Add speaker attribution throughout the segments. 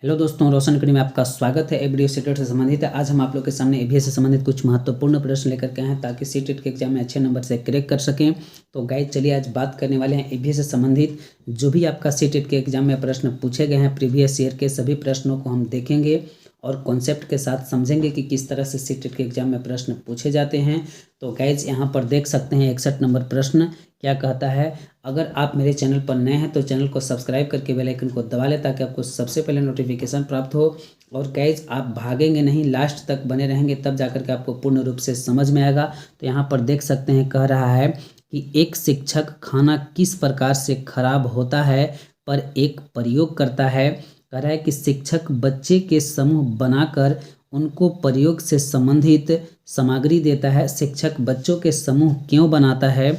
Speaker 1: Hello दोस्तों, रोशन academy में आपका स्वागत है। वीडियो सीटेट से संबंधित है। आज हम आप लोग के सामने ईवीएस से संबंधित कुछ महत्वपूर्ण प्रश्न लेकर के आए हैं ताकि सीटेट के एग्जाम में अच्छे नंबर से क्रैक कर सकें। तो गाइस चलिए आज बात करने वाले हैं ईवीएस से संबंधित जो भी आपका सीटेट के एग्जाम में प्रश्न पूछे गए हैं। प्रीवियस ईयर के सभी प्रश्नों को हम देखेंगे और कॉन्सेप्ट के साथ समझेंगे कि किस तरह से सीटेट के एग्जाम में प्रश्न पूछे जाते हैं। तो गाइज यहाँ पर देख सकते हैं 61 नंबर प्रश्न क्या कहता है। अगर आप मेरे चैनल पर नए हैं तो चैनल को सब्सक्राइब करके बेल आइकन को दबा लें ताकि आपको सबसे पहले नोटिफिकेशन प्राप्त हो। और गाइज आप भागेंगे नहीं, लास्ट तक बने रहेंगे तब जाकर के आपको पूर्ण रूप से समझ में आएगा। तो यहाँ पर देख सकते हैं कह रहा है कि एक शिक्षक खाना किस प्रकार से खराब होता है पर एक प्रयोग करता है। कह रहा है कि शिक्षक बच्चे के समूह बनाकर उनको प्रयोग से संबंधित सामग्री देता है। शिक्षक बच्चों के समूह क्यों बनाता है।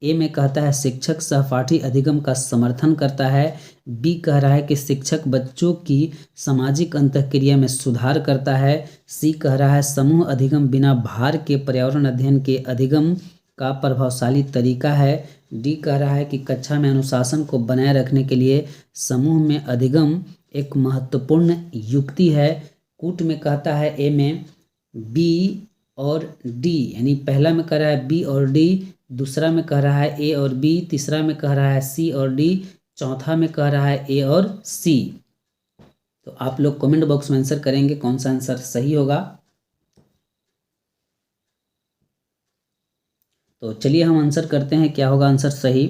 Speaker 1: ए में कहता है शिक्षक सहपाठी अधिगम का समर्थन करता है। बी कह रहा है कि शिक्षक बच्चों की सामाजिक अंतःक्रिया में सुधार करता है। सी कह रहा है समूह अधिगम बिना भार के पर्यावरण अध्ययन के अधिगम का प्रभावशाली तरीका है। डी कह रहा है कि कक्षा में अनुशासन को बनाए रखने के लिए समूह में अधिगम एक महत्वपूर्ण युक्ति है। कूट में कहता है ए में बी और डी, यानी पहला में कह रहा है बी और डी, दूसरा में कह रहा है ए और बी, तीसरा में कह रहा है सी और डी, चौथा में कह रहा है ए और सी। तो आप लोग कमेंट बॉक्स में आंसर करेंगे कौन सा आंसर सही होगा। तो चलिए हम आंसर करते हैं क्या होगा आंसर सही।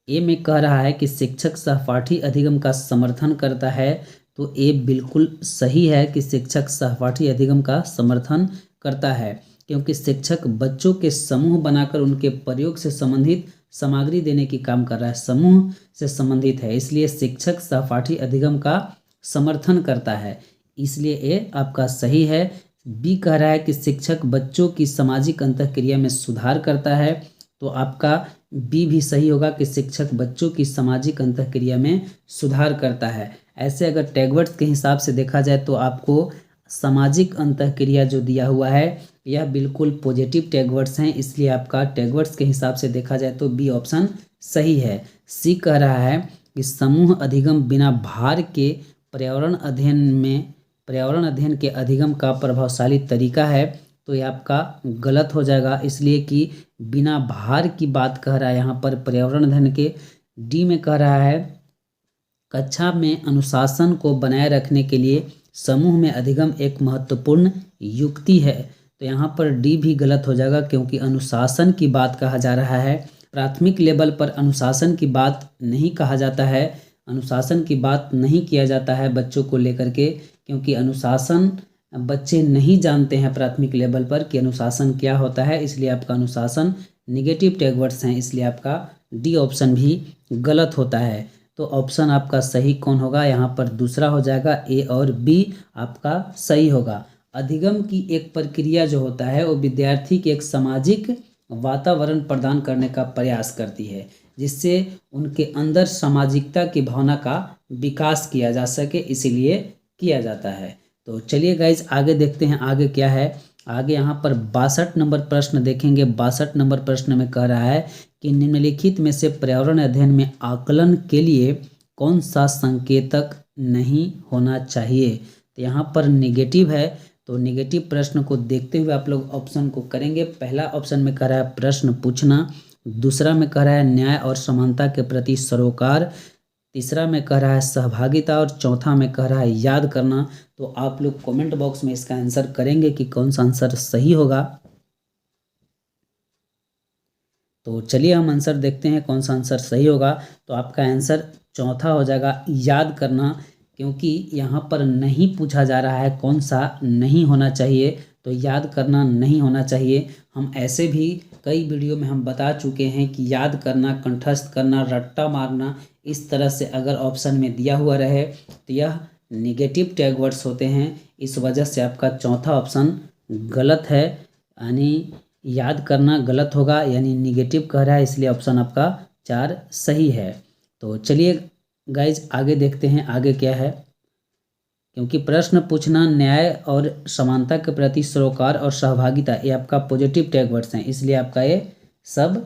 Speaker 1: ए में कह रहा है कि शिक्षक सहपाठी अधिगम का समर्थन करता है। तो ए बिल्कुल सही है कि शिक्षक सहपाठी अधिगम का समर्थन करता है क्योंकि शिक्षक बच्चों के समूह बनाकर उनके प्रयोग से संबंधित सामग्री देने की काम कर रहा है। समूह से संबंधित है इसलिए शिक्षक सहपाठी अधिगम का समर्थन करता है, इसलिए ए आपका सही है। बी कह रहा है कि शिक्षक बच्चों की सामाजिक अंतःक्रिया में सुधार करता है। तो आपका बी भी सही होगा कि शिक्षक बच्चों की सामाजिक अंतःक्रिया में सुधार करता है। ऐसे अगर टैगवर्ड्स के हिसाब से देखा जाए तो आपको सामाजिक अंतःक्रिया जो दिया हुआ है यह बिल्कुल पॉजिटिव टैगवर्ड्स हैं, इसलिए आपका टैगवर्ड्स के हिसाब से देखा जाए तो बी ऑप्शन सही है। सी कह रहा है कि समूह अधिगम बिना भार के पर्यावरण अध्ययन के अधिगम का प्रभावशाली तरीका है। तो ये आपका गलत हो जाएगा, इसलिए कि बिना भार की बात कह रहा है यहाँ पर पर्यावरण अध्ययन के। डी में कह रहा है कक्षा में अनुशासन को बनाए रखने के लिए समूह में अधिगम एक महत्वपूर्ण युक्ति है। तो यहाँ पर डी भी गलत हो जाएगा क्योंकि अनुशासन की बात कहा जा रहा है। प्राथमिक लेवल पर अनुशासन की बात नहीं कहा जाता है, अनुशासन की बात नहीं किया जाता है बच्चों को लेकर के, क्योंकि अनुशासन बच्चे नहीं जानते हैं प्राथमिक लेवल पर कि अनुशासन क्या होता है, इसलिए आपका अनुशासन निगेटिव टैगवर्ड्स हैं, इसलिए आपका डी ऑप्शन भी गलत होता है। तो ऑप्शन आपका सही कौन होगा, यहाँ पर दूसरा हो जाएगा, ए और बी आपका सही होगा। अधिगम की एक प्रक्रिया जो होता है वो विद्यार्थी के एक सामाजिक वातावरण प्रदान करने का प्रयास करती है जिससे उनके अंदर सामाजिकता की भावना का विकास किया जा सके, इसीलिए किया जाता है। तो चलिए गाइज आगे देखते हैं आगे क्या है। आगे यहाँ पर 62 नंबर प्रश्न देखेंगे। 62 नंबर प्रश्न में कह रहा है कि निम्नलिखित में से पर्यावरण अध्ययन में आकलन के लिए कौन सा संकेतक नहीं होना चाहिए। तो यहाँ पर निगेटिव है, तो निगेटिव प्रश्न को देखते हुए आप लोग ऑप्शन को करेंगे। पहला ऑप्शन में कह रहा है प्रश्न पूछना, दूसरा में कह रहा है न्याय और समानता के प्रति सरोकार, तीसरा में कह रहा है सहभागिता और चौथा में कह रहा है याद करना। तो आप लोग कमेंट बॉक्स में इसका आंसर करेंगे कि कौन सा आंसर सही होगा। तो चलिए हम आंसर देखते हैं कौन सा आंसर सही होगा। तो आपका आंसर चौथा हो जाएगा याद करना, क्योंकि यहाँ पर नहीं पूछा जा रहा है कौन सा नहीं होना चाहिए, तो याद करना नहीं होना चाहिए। हम ऐसे भी कई वीडियो में हम बता चुके हैं कि याद करना, कंठस्थ करना, रट्टा मारना, इस तरह से अगर ऑप्शन में दिया हुआ रहे तो यह निगेटिव टैगवर्ड्स होते हैं। इस वजह से आपका चौथा ऑप्शन गलत है, यानी याद करना गलत होगा, यानी निगेटिव कह रहा है, इसलिए ऑप्शन आपका 4 सही है। तो चलिए गाइज आगे देखते हैं आगे क्या है। क्योंकि प्रश्न पूछना, न्याय और समानता के प्रति सरोकार और सहभागिता ये आपका पॉजिटिव टैगवर्ड्स हैं, इसलिए आपका ये सब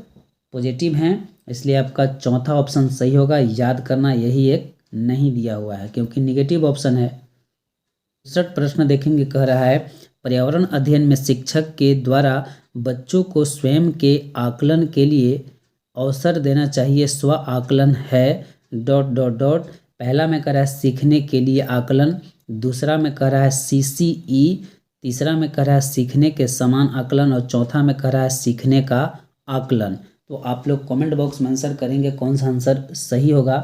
Speaker 1: पॉजिटिव हैं, इसलिए आपका चौथा ऑप्शन सही होगा। याद करना यही एक नहीं दिया हुआ है क्योंकि निगेटिव ऑप्शन है। 67 प्रश्न देखेंगे, कह रहा है पर्यावरण अध्ययन में शिक्षक के द्वारा बच्चों को स्वयं के आकलन के लिए अवसर देना चाहिए। स्व आकलन है डॉट डॉट डॉट। पहला में कह रहा है सीखने के लिए आकलन, दूसरा में कह रहा है CCE, तीसरा में कह रहा है सीखने के समान आकलन और चौथा में कह रहा है सीखने का आकलन। तो आप लोग कमेंट बॉक्स में आंसर करेंगे कौन सा आंसर सही होगा।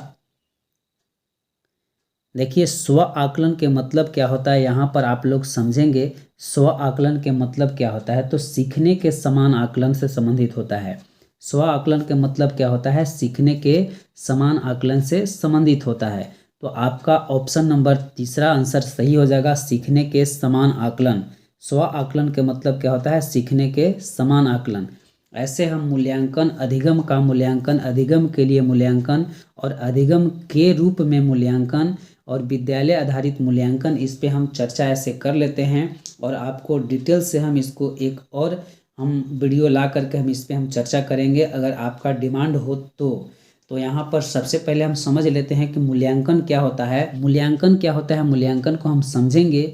Speaker 1: देखिए स्व आकलन के मतलब क्या होता है, यहाँ पर आप लोग समझेंगे स्व आकलन के मतलब क्या होता है। तो सीखने के समान आकलन से संबंधित होता है। स्व आकलन के मतलब क्या होता है, सीखने के समान आकलन से संबंधित होता है। तो आपका ऑप्शन नंबर तीसरा आंसर सही हो जाएगा, सीखने के समान आकलन। स्व आकलन के मतलब क्या होता है, सीखने के समान आकलन। ऐसे हम मूल्यांकन, अधिगम का मूल्यांकन, अधिगम के लिए मूल्यांकन और अधिगम के रूप में मूल्यांकन और विद्यालय आधारित मूल्यांकन, इस पे हम चर्चा ऐसे कर लेते हैं और आपको डिटेल से हम इसको एक और हम वीडियो ला करके हम इस पे हम चर्चा करेंगे अगर आपका डिमांड हो तो यहाँ पर सबसे पहले हम समझ लेते हैं कि मूल्यांकन क्या होता है। मूल्यांकन क्या होता है, मूल्यांकन को हम समझेंगे।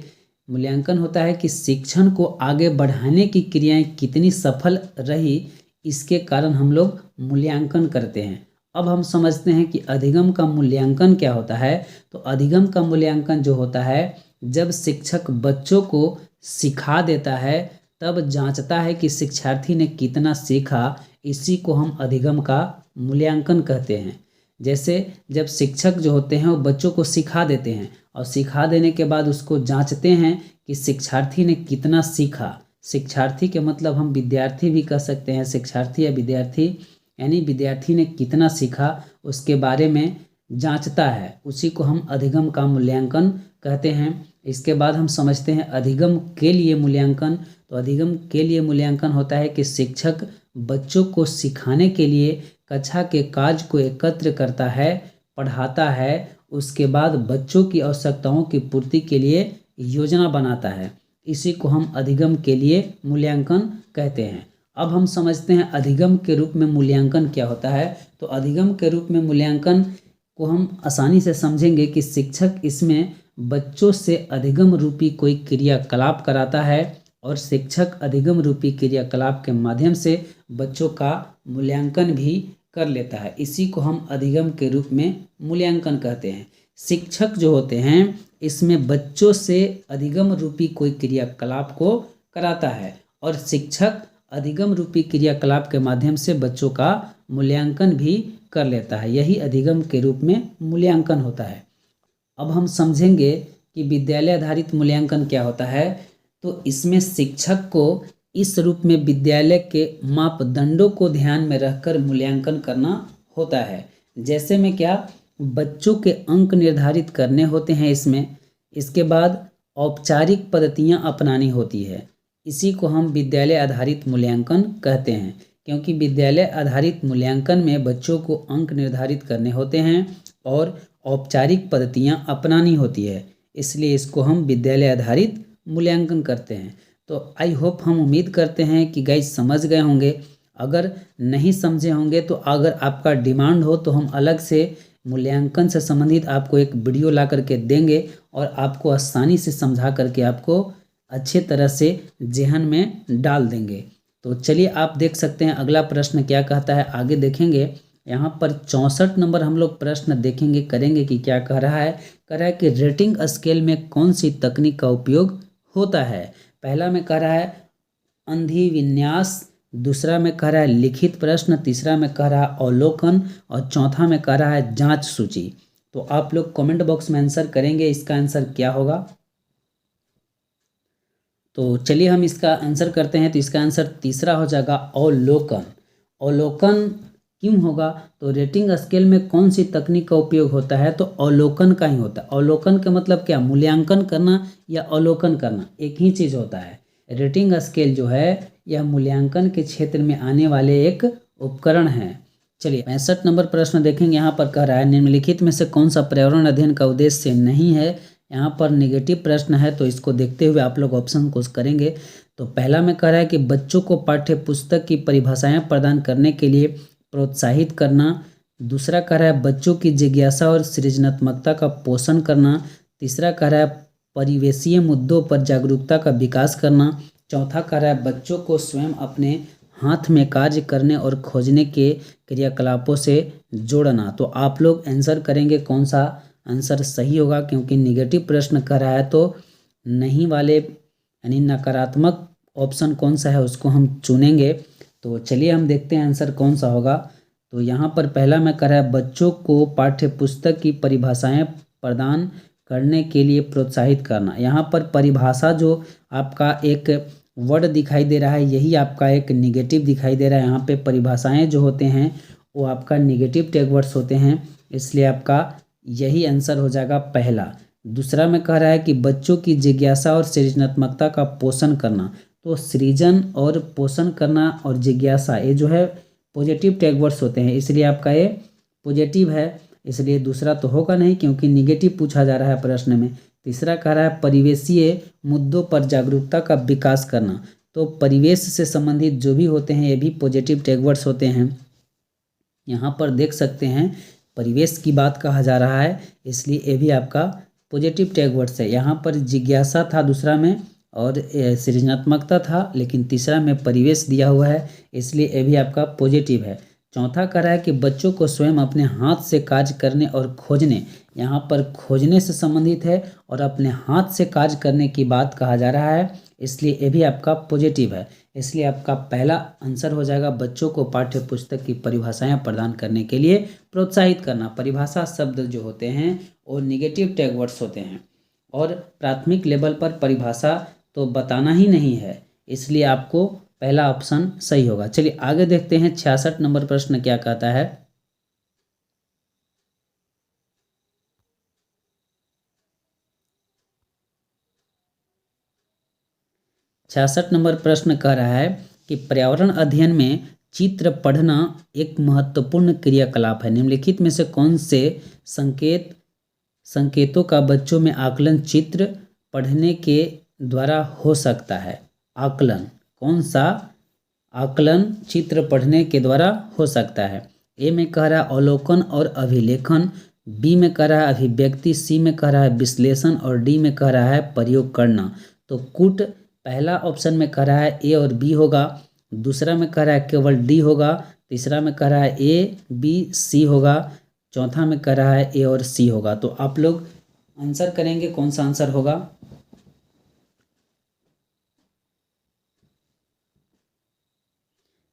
Speaker 1: मूल्यांकन होता है कि शिक्षण को आगे बढ़ाने की क्रियाएं कितनी सफल रही, इसके कारण हम लोग मूल्यांकन करते हैं। अब हम समझते हैं कि अधिगम का मूल्यांकन क्या होता है। तो अधिगम का मूल्यांकन जो होता है, जब शिक्षक बच्चों को सिखा देता है तब जांचता है कि शिक्षार्थी ने कितना सीखा, इसी को हम अधिगम का मूल्यांकन कहते हैं। जैसे जब शिक्षक जो होते हैं वो बच्चों को सिखा देते हैं और सिखा देने के बाद उसको जांचते हैं कि शिक्षार्थी ने कितना सीखा। शिक्षार्थी के मतलब हम विद्यार्थी भी कह सकते हैं, शिक्षार्थी या विद्यार्थी, यानी विद्यार्थी ने कितना सीखा उसके बारे में जांचता है, उसी को हम अधिगम का मूल्यांकन कहते हैं। इसके बाद हम समझते हैं अधिगम के लिए मूल्यांकन। तो अधिगम के लिए मूल्यांकन होता है कि शिक्षक बच्चों को सिखाने के लिए कक्षा के कार्य को एकत्र करता है, पढ़ाता है, उसके बाद बच्चों की आवश्यकताओं की पूर्ति के लिए योजना बनाता है, इसी को हम अधिगम के लिए मूल्यांकन कहते हैं। अब हम समझते हैं अधिगम के रूप में मूल्यांकन क्या होता है। तो अधिगम के रूप में मूल्यांकन को हम आसानी से समझेंगे कि शिक्षक इसमें बच्चों से अधिगम रूपी कोई क्रियाकलाप कराता है और शिक्षक अधिगम रूपी क्रियाकलाप के माध्यम से बच्चों का मूल्यांकन भी कर लेता है, इसी को हम अधिगम के रूप में मूल्यांकन कहते हैं। शिक्षक जो होते हैं इसमें बच्चों से अधिगम रूपी कोई क्रियाकलाप को कराता है और शिक्षक अधिगम रूपी क्रियाकलाप के माध्यम से बच्चों का मूल्यांकन भी कर लेता है, यही अधिगम के रूप में मूल्यांकन होता है। अब हम समझेंगे कि विद्यालय आधारित मूल्यांकन क्या होता है। तो इसमें शिक्षक को इस रूप में विद्यालय के मापदंडों को ध्यान में रखकर मूल्यांकन करना होता है। जैसे में क्या, बच्चों के अंक निर्धारित करने होते हैं इसमें, इसके बाद औपचारिक पद्धतियां अपनानी होती है, इसी को हम विद्यालय आधारित मूल्यांकन कहते हैं। क्योंकि विद्यालय आधारित मूल्यांकन में बच्चों को अंक निर्धारित करने होते हैं और औपचारिक पद्धतियां अपनानी होती है, इसलिए इसको हम विद्यालय आधारित मूल्यांकन करते हैं। तो आई होप, हम उम्मीद करते हैं कि गाइस समझ गए होंगे। अगर नहीं समझे होंगे तो अगर आपका डिमांड हो तो हम अलग से मूल्यांकन से संबंधित आपको एक वीडियो ला करके देंगे और आपको आसानी से समझा करके आपको अच्छे तरह से ज़हन में डाल देंगे। तो चलिए आप देख सकते हैं अगला प्रश्न क्या कहता है, आगे देखेंगे। यहाँ पर 64 नंबर हम लोग प्रश्न देखेंगे, करेंगे कि क्या कह रहा है। कह रहा है कि रेटिंग स्केल में कौन सी तकनीक का उपयोग होता है। पहला में कह रहा है अंधी विन्यास, दूसरा में कह रहा है लिखित प्रश्न, तीसरा में कह रहा है अवलोकन और चौथा में कह रहा है जांच सूची। तो आप लोग कमेंट बॉक्स में आंसर करेंगे इसका आंसर क्या होगा। तो चलिए हम इसका आंसर करते हैं। तो इसका आंसर तीसरा हो जाएगा अवलोकन। अवलोकन क्यों होगा, तो रेटिंग स्केल में कौन सी तकनीक का उपयोग होता है, तो अवलोकन का ही होता है। अवलोकन का मतलब क्या, मूल्यांकन करना या अवलोकन करना एक ही चीज़ होता है। रेटिंग स्केल जो है यह मूल्यांकन के क्षेत्र में आने वाले एक उपकरण है। चलिए 65 नंबर प्रश्न देखेंगे। यहाँ पर कह रहा है निम्नलिखित में से कौन सा पर्यावरण अध्ययन का उद्देश्य नहीं है। यहाँ पर नेगेटिव प्रश्न है, तो इसको देखते हुए आप लोग ऑप्शन को करेंगे। तो पहला में कह रहा है कि बच्चों को पाठ्य पुस्तक की परिभाषाएं प्रदान करने के लिए प्रोत्साहित करना। दूसरा कह रहा है बच्चों की जिज्ञासा और सृजनात्मकता का पोषण करना। तीसरा कह रहा है परिवेशीय मुद्दों पर जागरूकता का विकास करना। चौथा कह रहा है बच्चों को स्वयं अपने हाथ में कार्य करने और खोजने के क्रियाकलापों से जोड़ना। तो आप लोग आंसर करेंगे कौन सा आंसर सही होगा, क्योंकि निगेटिव प्रश्न कर रहा है तो नहीं वाले यानी नकारात्मक ऑप्शन कौन सा है उसको हम चुनेंगे। तो चलिए हम देखते हैं आंसर कौन सा होगा। तो यहाँ पर पहला में कह रहा है बच्चों को पाठ्य पुस्तक की परिभाषाएं प्रदान करने के लिए प्रोत्साहित करना। यहाँ पर परिभाषा जो आपका एक वर्ड दिखाई दे रहा है यही आपका एक निगेटिव दिखाई दे रहा है। यहाँ पे परिभाषाएं जो होते हैं वो आपका निगेटिव टैग वर्ड्स होते हैं, इसलिए आपका यही आंसर हो जाएगा पहला। दूसरा में कह रहा है कि बच्चों की जिज्ञासा और सृजनात्मकता का पोषण करना। तो सृजन और पोषण करना और जिज्ञासा ये जो है पॉजिटिव टैग वर्ड्स होते हैं, इसलिए आपका ये पॉजिटिव है, इसलिए दूसरा तो होगा नहीं क्योंकि निगेटिव पूछा जा रहा है प्रश्न में। तीसरा कह रहा है परिवेशीय मुद्दों पर जागरूकता का विकास करना। तो परिवेश से संबंधित जो भी होते हैं ये भी पॉजिटिव टैग वर्ड्स होते हैं। यहाँ पर देख सकते हैं परिवेश की बात कहा जा रहा है, इसलिए ये भी आपका पॉजिटिव टैग वर्ड्स है। यहाँ पर जिज्ञासा था दूसरा में और सृजनात्मकता था, लेकिन तीसरा में परिवेश दिया हुआ है, इसलिए ये भी आपका पॉजिटिव है। चौथा कह रहा है कि बच्चों को स्वयं अपने हाथ से कार्य करने और खोजने। यहाँ पर खोजने से संबंधित है और अपने हाथ से कार्य करने की बात कहा जा रहा है, इसलिए ये भी आपका पॉजिटिव है। इसलिए आपका पहला आंसर हो जाएगा बच्चों को पाठ्य पुस्तक की परिभाषाएं प्रदान करने के लिए प्रोत्साहित करना। परिभाषा शब्द जो होते हैं वो निगेटिव टैग वर्ड्स होते हैं और प्राथमिक लेवल पर परिभाषा तो बताना ही नहीं है, इसलिए आपको पहला ऑप्शन सही होगा। चलिए आगे देखते हैं 66 नंबर प्रश्न क्या कहता है। 66 नंबर प्रश्न कह रहा है कि पर्यावरण अध्ययन में चित्र पढ़ना एक महत्वपूर्ण क्रियाकलाप है। निम्नलिखित में से कौन से संकेतों का बच्चों में आकलन चित्र पढ़ने के द्वारा हो सकता है। आकलन कौन सा आकलन चित्र पढ़ने के द्वारा हो सकता है। ए में कह रहा है अवलोकन और अभिलेखन, बी में कह रहा है अभिव्यक्ति, सी में कह रहा है विश्लेषण और डी में कह रहा है प्रयोग करना। तो कुट पहला ऑप्शन में कह रहा है ए और बी होगा, दूसरा में कह रहा है केवल डी होगा, तीसरा में कह रहा है ए बी सी होगा, चौथा में कह रहा है ए और सी होगा। तो आप लोग आंसर करेंगे कौन सा आंसर होगा।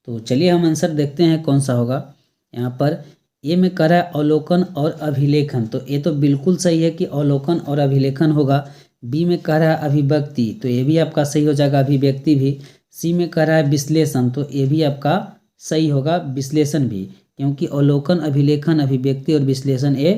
Speaker 1: तो चलिए हम आंसर देखते हैं कौन सा होगा। यहाँ पर ए में कह रहा है अवलोकन और अभिलेखन, तो ये तो बिल्कुल सही है कि अवलोकन और अभिलेखन होगा। बी में कह रहा है अभिव्यक्ति, तो ये भी आपका सही हो जाएगा अभिव्यक्ति भी। सी में कह रहा है विश्लेषण, तो ये भी आपका सही होगा विश्लेषण भी, क्योंकि अवलोकन अभिलेखन अभिव्यक्ति और विश्लेषण ये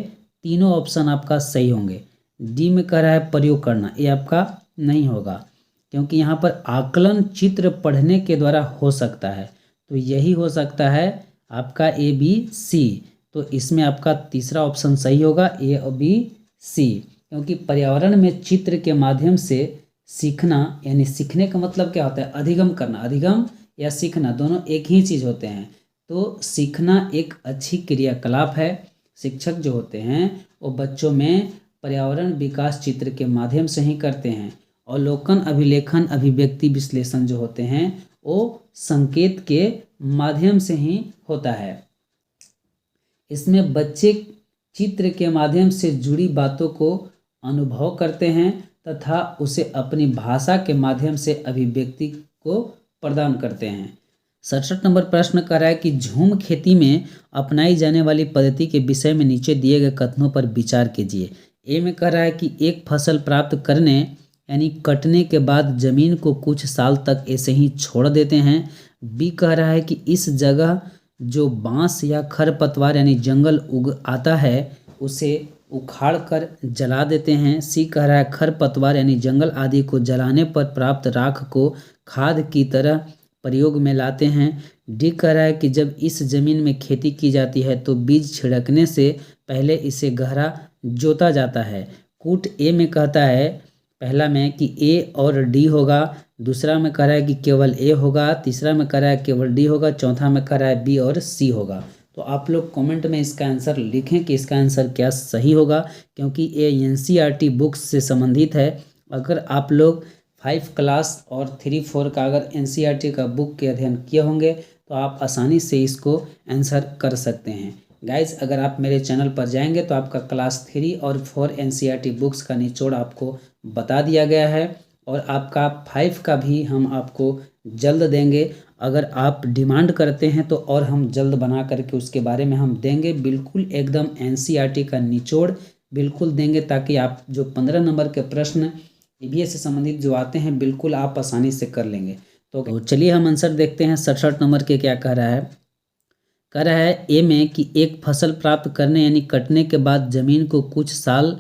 Speaker 1: तीनों ऑप्शन आपका सही होंगे। डी में कह रहा है प्रयोग करना, ये आपका नहीं होगा क्योंकि यहाँ पर आकलन चित्र पढ़ने के द्वारा हो सकता है, तो यही हो सकता है आपका ए बी सी। तो इसमें आपका तीसरा ऑप्शन सही होगा ए और बी सी, क्योंकि पर्यावरण में चित्र के माध्यम से सीखना, यानी सीखने का मतलब क्या होता है अधिगम करना। अधिगम या सीखना दोनों एक ही चीज़ होते हैं। तो सीखना एक अच्छी क्रियाकलाप है। शिक्षक जो होते हैं वो बच्चों में पर्यावरण विकास चित्र के माध्यम से ही करते हैं। अवलोकन अभिलेखन अभिव्यक्ति विश्लेषण जो होते हैं वो संकेत के माध्यम से ही होता है। इसमें बच्चे चित्र के माध्यम से जुड़ी बातों को अनुभव करते हैं तथा उसे अपनी भाषा के माध्यम से अभिव्यक्ति को प्रदान करते हैं। 67 नंबर प्रश्न कर रहा है कि झूम खेती में अपनाई जाने वाली पद्धति के विषय में नीचे दिए गए कथनों पर विचार कीजिए। ए में कह रहा है कि एक फसल प्राप्त करने यानी कटने के बाद जमीन को कुछ साल तक ऐसे ही छोड़ देते हैं। बी कह रहा है कि इस जगह जो बांस या खरपतवार यानी जंगल उग आता है उसे उखाड़ कर जला देते हैं। सी कह रहा है खरपतवार यानी जंगल आदि को जलाने पर प्राप्त राख को खाद की तरह प्रयोग में लाते हैं। डी कह रहा है कि जब इस जमीन में खेती की जाती है तो बीज छिड़कने से पहले इसे गहरा जोता जाता है। कूट ए में कहता है पहला में कि ए और डी होगा, दूसरा में कह रहा है कि केवल ए होगा, तीसरा में कह रहा है केवल डी होगा, चौथा में कह रहा है बी और सी होगा। तो आप लोग कमेंट में इसका आंसर लिखें कि इसका आंसर क्या सही होगा, क्योंकि ये एनसीईआरटी बुक्स से संबंधित है। अगर आप लोग 5 क्लास और 3-4 का अगर एनसीईआरटी का बुक के अध्ययन किए होंगे तो आप आसानी से इसको आंसर कर सकते हैं। गाइज, अगर आप मेरे चैनल पर जाएंगे तो आपका क्लास 3 और 4 एनसीईआरटी बुक्स का निचोड़ आपको बता दिया गया है, और आपका 5 का भी हम आपको जल्द देंगे। अगर आप डिमांड करते हैं तो और हम जल्द बना करके उसके बारे में हम देंगे, बिल्कुल एकदम एनसीईआरटी का निचोड़ बिल्कुल देंगे, ताकि आप जो 15 नंबर के प्रश्न ईवीएस से संबंधित जो आते हैं बिल्कुल आप आसानी से कर लेंगे। तो चलिए हम आंसर देखते हैं 67 नंबर के क्या कह रहा है। कह रहा है ए में कि एक फसल प्राप्त करने यानी कटने के बाद जमीन को कुछ साल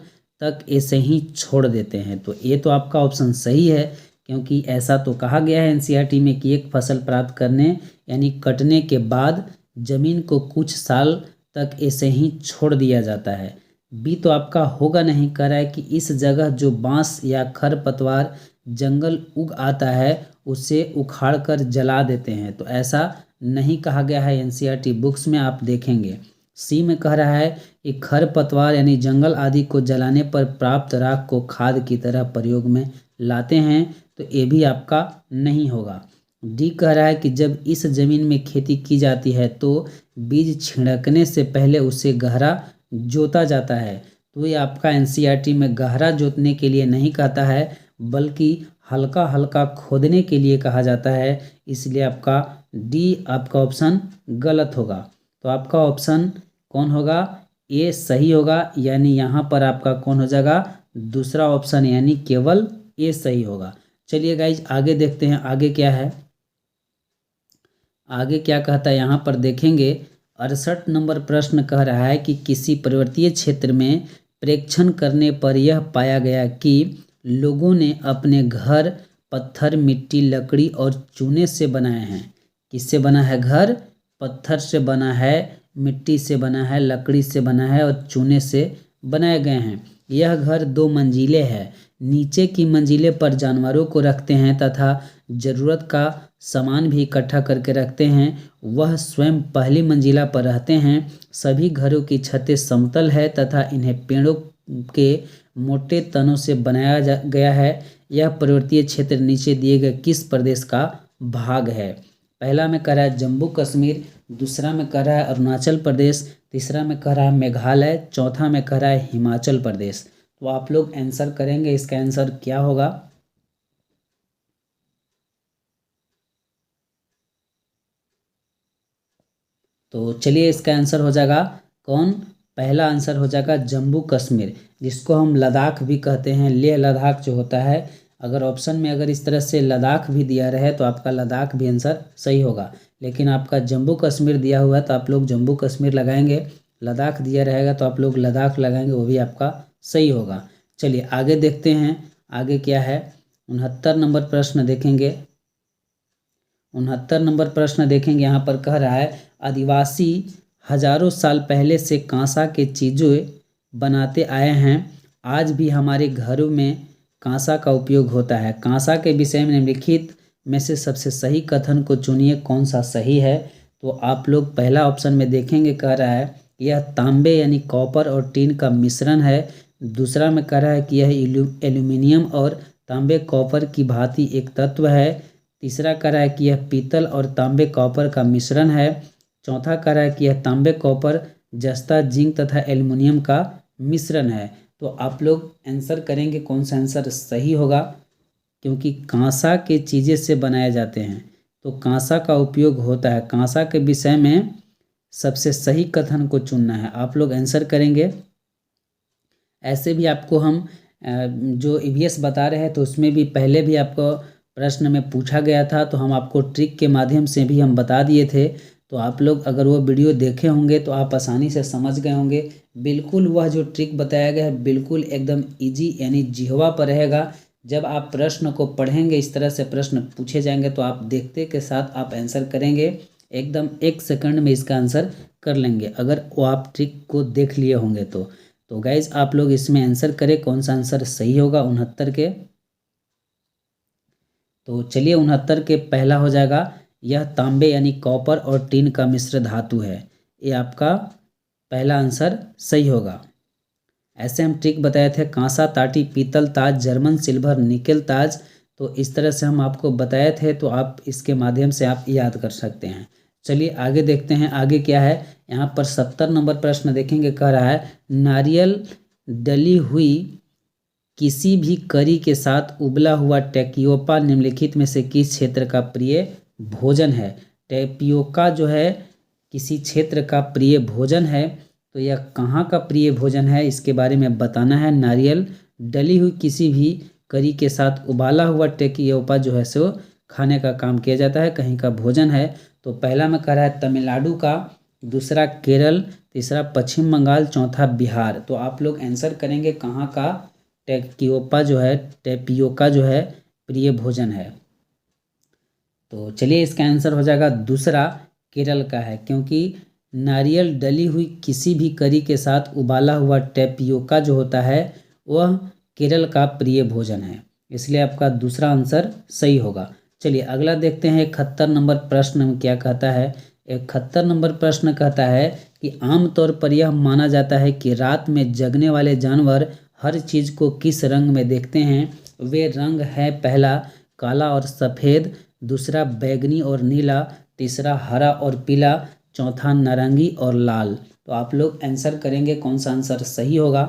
Speaker 1: तक ऐसे ही छोड़ देते हैं। तो ये तो आपका ऑप्शन सही है, क्योंकि ऐसा तो कहा गया है एनसीईआरटी में कि एक फसल प्राप्त करने यानी कटने के बाद जमीन को कुछ साल तक ऐसे ही छोड़ दिया जाता है। बी तो आपका होगा नहीं। कह रहा है कि इस जगह जो बांस या खरपतवार जंगल उग आता है उसे उखाड़ कर जला देते हैं। तो ऐसा नहीं कहा गया है एनसीईआरटी बुक्स में, आप देखेंगे। सी में कह रहा है कि खरपतवार यानी जंगल आदि को जलाने पर प्राप्त राख को खाद की तरह प्रयोग में लाते हैं। तो ये भी आपका नहीं होगा। डी कह रहा है कि जब इस जमीन में खेती की जाती है तो बीज छिड़कने से पहले उसे गहरा जोता जाता है। तो ये आपका एनसीईआरटी में गहरा जोतने के लिए नहीं कहता है, बल्कि हल्का हल्का खोदने के लिए कहा जाता है। इसलिए आपका डी आपका ऑप्शन गलत होगा। तो आपका ऑप्शन कौन होगा? ए सही होगा, यानी यहाँ पर आपका कौन हो जाएगा? दूसरा ऑप्शन, यानी केवल ए सही होगा। चलिए गाइज आगे देखते हैं आगे क्या है। आगे क्या कहता है यहाँ पर देखेंगे। 68 नंबर प्रश्न कह रहा है कि किसी पर्वतीय क्षेत्र में प्रेक्षण करने पर यह पाया गया कि लोगों ने अपने घर पत्थर, मिट्टी, लकड़ी और चूने से बनाए हैं। किससे बना है घर? पत्थर से बना है, मिट्टी से बना है, लकड़ी से बना है और चूने से बनाए गए हैं। यह घर 2 मंजिले है। नीचे की मंजिले पर जानवरों को रखते हैं तथा जरूरत का सामान भी इकट्ठा करके रखते हैं। वह स्वयं पहली मंजिला पर रहते हैं। सभी घरों की छतें समतल है तथा इन्हें पेड़ों के मोटे तनों से बनाया गया है। यह पर्वतीय क्षेत्र नीचे दिए गए किस प्रदेश का भाग है? पहला में कह रहा है जम्मू कश्मीर, दूसरा में कह रहा है अरुणाचल प्रदेश, तीसरा में कह रहा है मेघालय, चौथा में कह रहा है हिमाचल प्रदेश। तो आप लोग आंसर करेंगे, इसका आंसर क्या होगा? तो चलिए इसका आंसर हो जाएगा कौन? पहला आंसर हो जाएगा जम्मू कश्मीर, जिसको हम लद्दाख भी कहते हैं, लेह लद्दाख जो होता है। अगर ऑप्शन में अगर इस तरह से लद्दाख भी दिया रहे तो आपका लद्दाख भी आंसर सही होगा, लेकिन आपका जम्मू कश्मीर दिया हुआ है तो आप लोग जम्मू कश्मीर लगाएंगे। लद्दाख दिया रहेगा तो आप लोग लद्दाख लगाएंगे, वो भी आपका सही होगा। चलिए आगे देखते हैं आगे क्या है। 69 नंबर प्रश्न देखेंगे। 69 नंबर प्रश्न देखेंगे। यहाँ पर कह रहा है आदिवासी हजारों साल पहले से कांसा के चीज़ें बनाते आए हैं। आज भी हमारे घरों में कांसा का उपयोग होता है। कांसा के विषय में निम्नलिखित में से सबसे सही कथन को चुनिए, कौन सा सही है? तो आप लोग पहला ऑप्शन में देखेंगे, कह रहा है यह तांबे यानी कॉपर और टीन का मिश्रण है। दूसरा में कह रहा है कि यह एल्यूमिनियम और तांबे कॉपर की भांति एक तत्व है। तीसरा कह रहा है कि यह पीतल और तांबे कॉपर का मिश्रण है। चौथा कह रहा है कि यह तांबे कॉपर जस्ता जिंक तथा एल्युमिनियम का मिश्रण है। तो आप लोग आंसर करेंगे कौन सा आंसर सही होगा, क्योंकि कांसा के चीज़ें से बनाए जाते हैं तो कांसा का उपयोग होता है। कांसा के विषय में सबसे सही कथन को चुनना है, आप लोग आंसर करेंगे। ऐसे भी आपको हम जो ईवीएस बता रहे हैं तो उसमें भी पहले भी आपको प्रश्न में पूछा गया था, तो हम आपको ट्रिक के माध्यम से भी हम बता दिए थे। तो आप लोग अगर वो वीडियो देखे होंगे तो आप आसानी से समझ गए होंगे। बिल्कुल वह जो ट्रिक बताया गया है बिल्कुल एकदम इजी यानी जिह्वा पर रहेगा। जब आप प्रश्न को पढ़ेंगे, इस तरह से प्रश्न पूछे जाएंगे तो आप देखते के साथ आप आंसर करेंगे, एकदम 1 सेकंड में इसका आंसर कर लेंगे, अगर वो आप ट्रिक को देख लिए होंगे तो गाइज आप लोग इसमें आंसर करें कौन सा आंसर सही होगा 69 के। तो चलिए 69 के पहला हो जाएगा, यह तांबे यानी कॉपर और टीन का मिश्र धातु है। ये आपका पहला आंसर सही होगा। ऐसे हम ट्रिक बताए थे, कांसा, ताटी, पीतल, ताज, जर्मन, सिल्वर, निकेल, ताज। तो इस तरह से हम आपको बताए थे, तो आप इसके माध्यम से आप याद कर सकते हैं। चलिए आगे देखते हैं, आगे क्या है। यहाँ पर 70 नंबर प्रश्न देखेंगे, कह रहा है नारियल डली हुई किसी भी करी के साथ उबला हुआ टेकियोपा निम्नलिखित में से किस क्षेत्र का प्रिय भोजन है। टेपियोका जो है किसी क्षेत्र का प्रिय भोजन है, तो यह कहाँ का प्रिय भोजन है इसके बारे में बताना है। नारियल डली हुई किसी भी करी के साथ उबाला हुआ टेकियोपा जो है सो खाने का काम किया जाता है, कहीं का भोजन है। तो पहला में कह रहा है तमिलनाडु का, दूसरा केरल, तीसरा पश्चिम बंगाल, चौथा बिहार। तो आप लोग आंसर करेंगे कहाँ का टेपियोका जो है प्रिय भोजन है। तो चलिए इसका आंसर हो जाएगा दूसरा, केरल का है, क्योंकि नारियल डली हुई किसी भी करी के साथ उबाला हुआ टेपियोका जो होता है वह केरल का प्रिय भोजन है, इसलिए आपका दूसरा आंसर सही होगा। चलिए अगला देखते हैं 71 नंबर प्रश्न में क्या कहता है। 71 नंबर प्रश्न कहता है कि आमतौर पर यह माना जाता है कि रात में जगने वाले जानवर हर चीज़ को किस रंग में देखते हैं। वे रंग है, पहला काला और सफ़ेद, दूसरा बैगनी और नीला, तीसरा हरा और पीला, चौथा नारंगी और लाल। तो आप लोग आंसर करेंगे कौन सा आंसर सही होगा।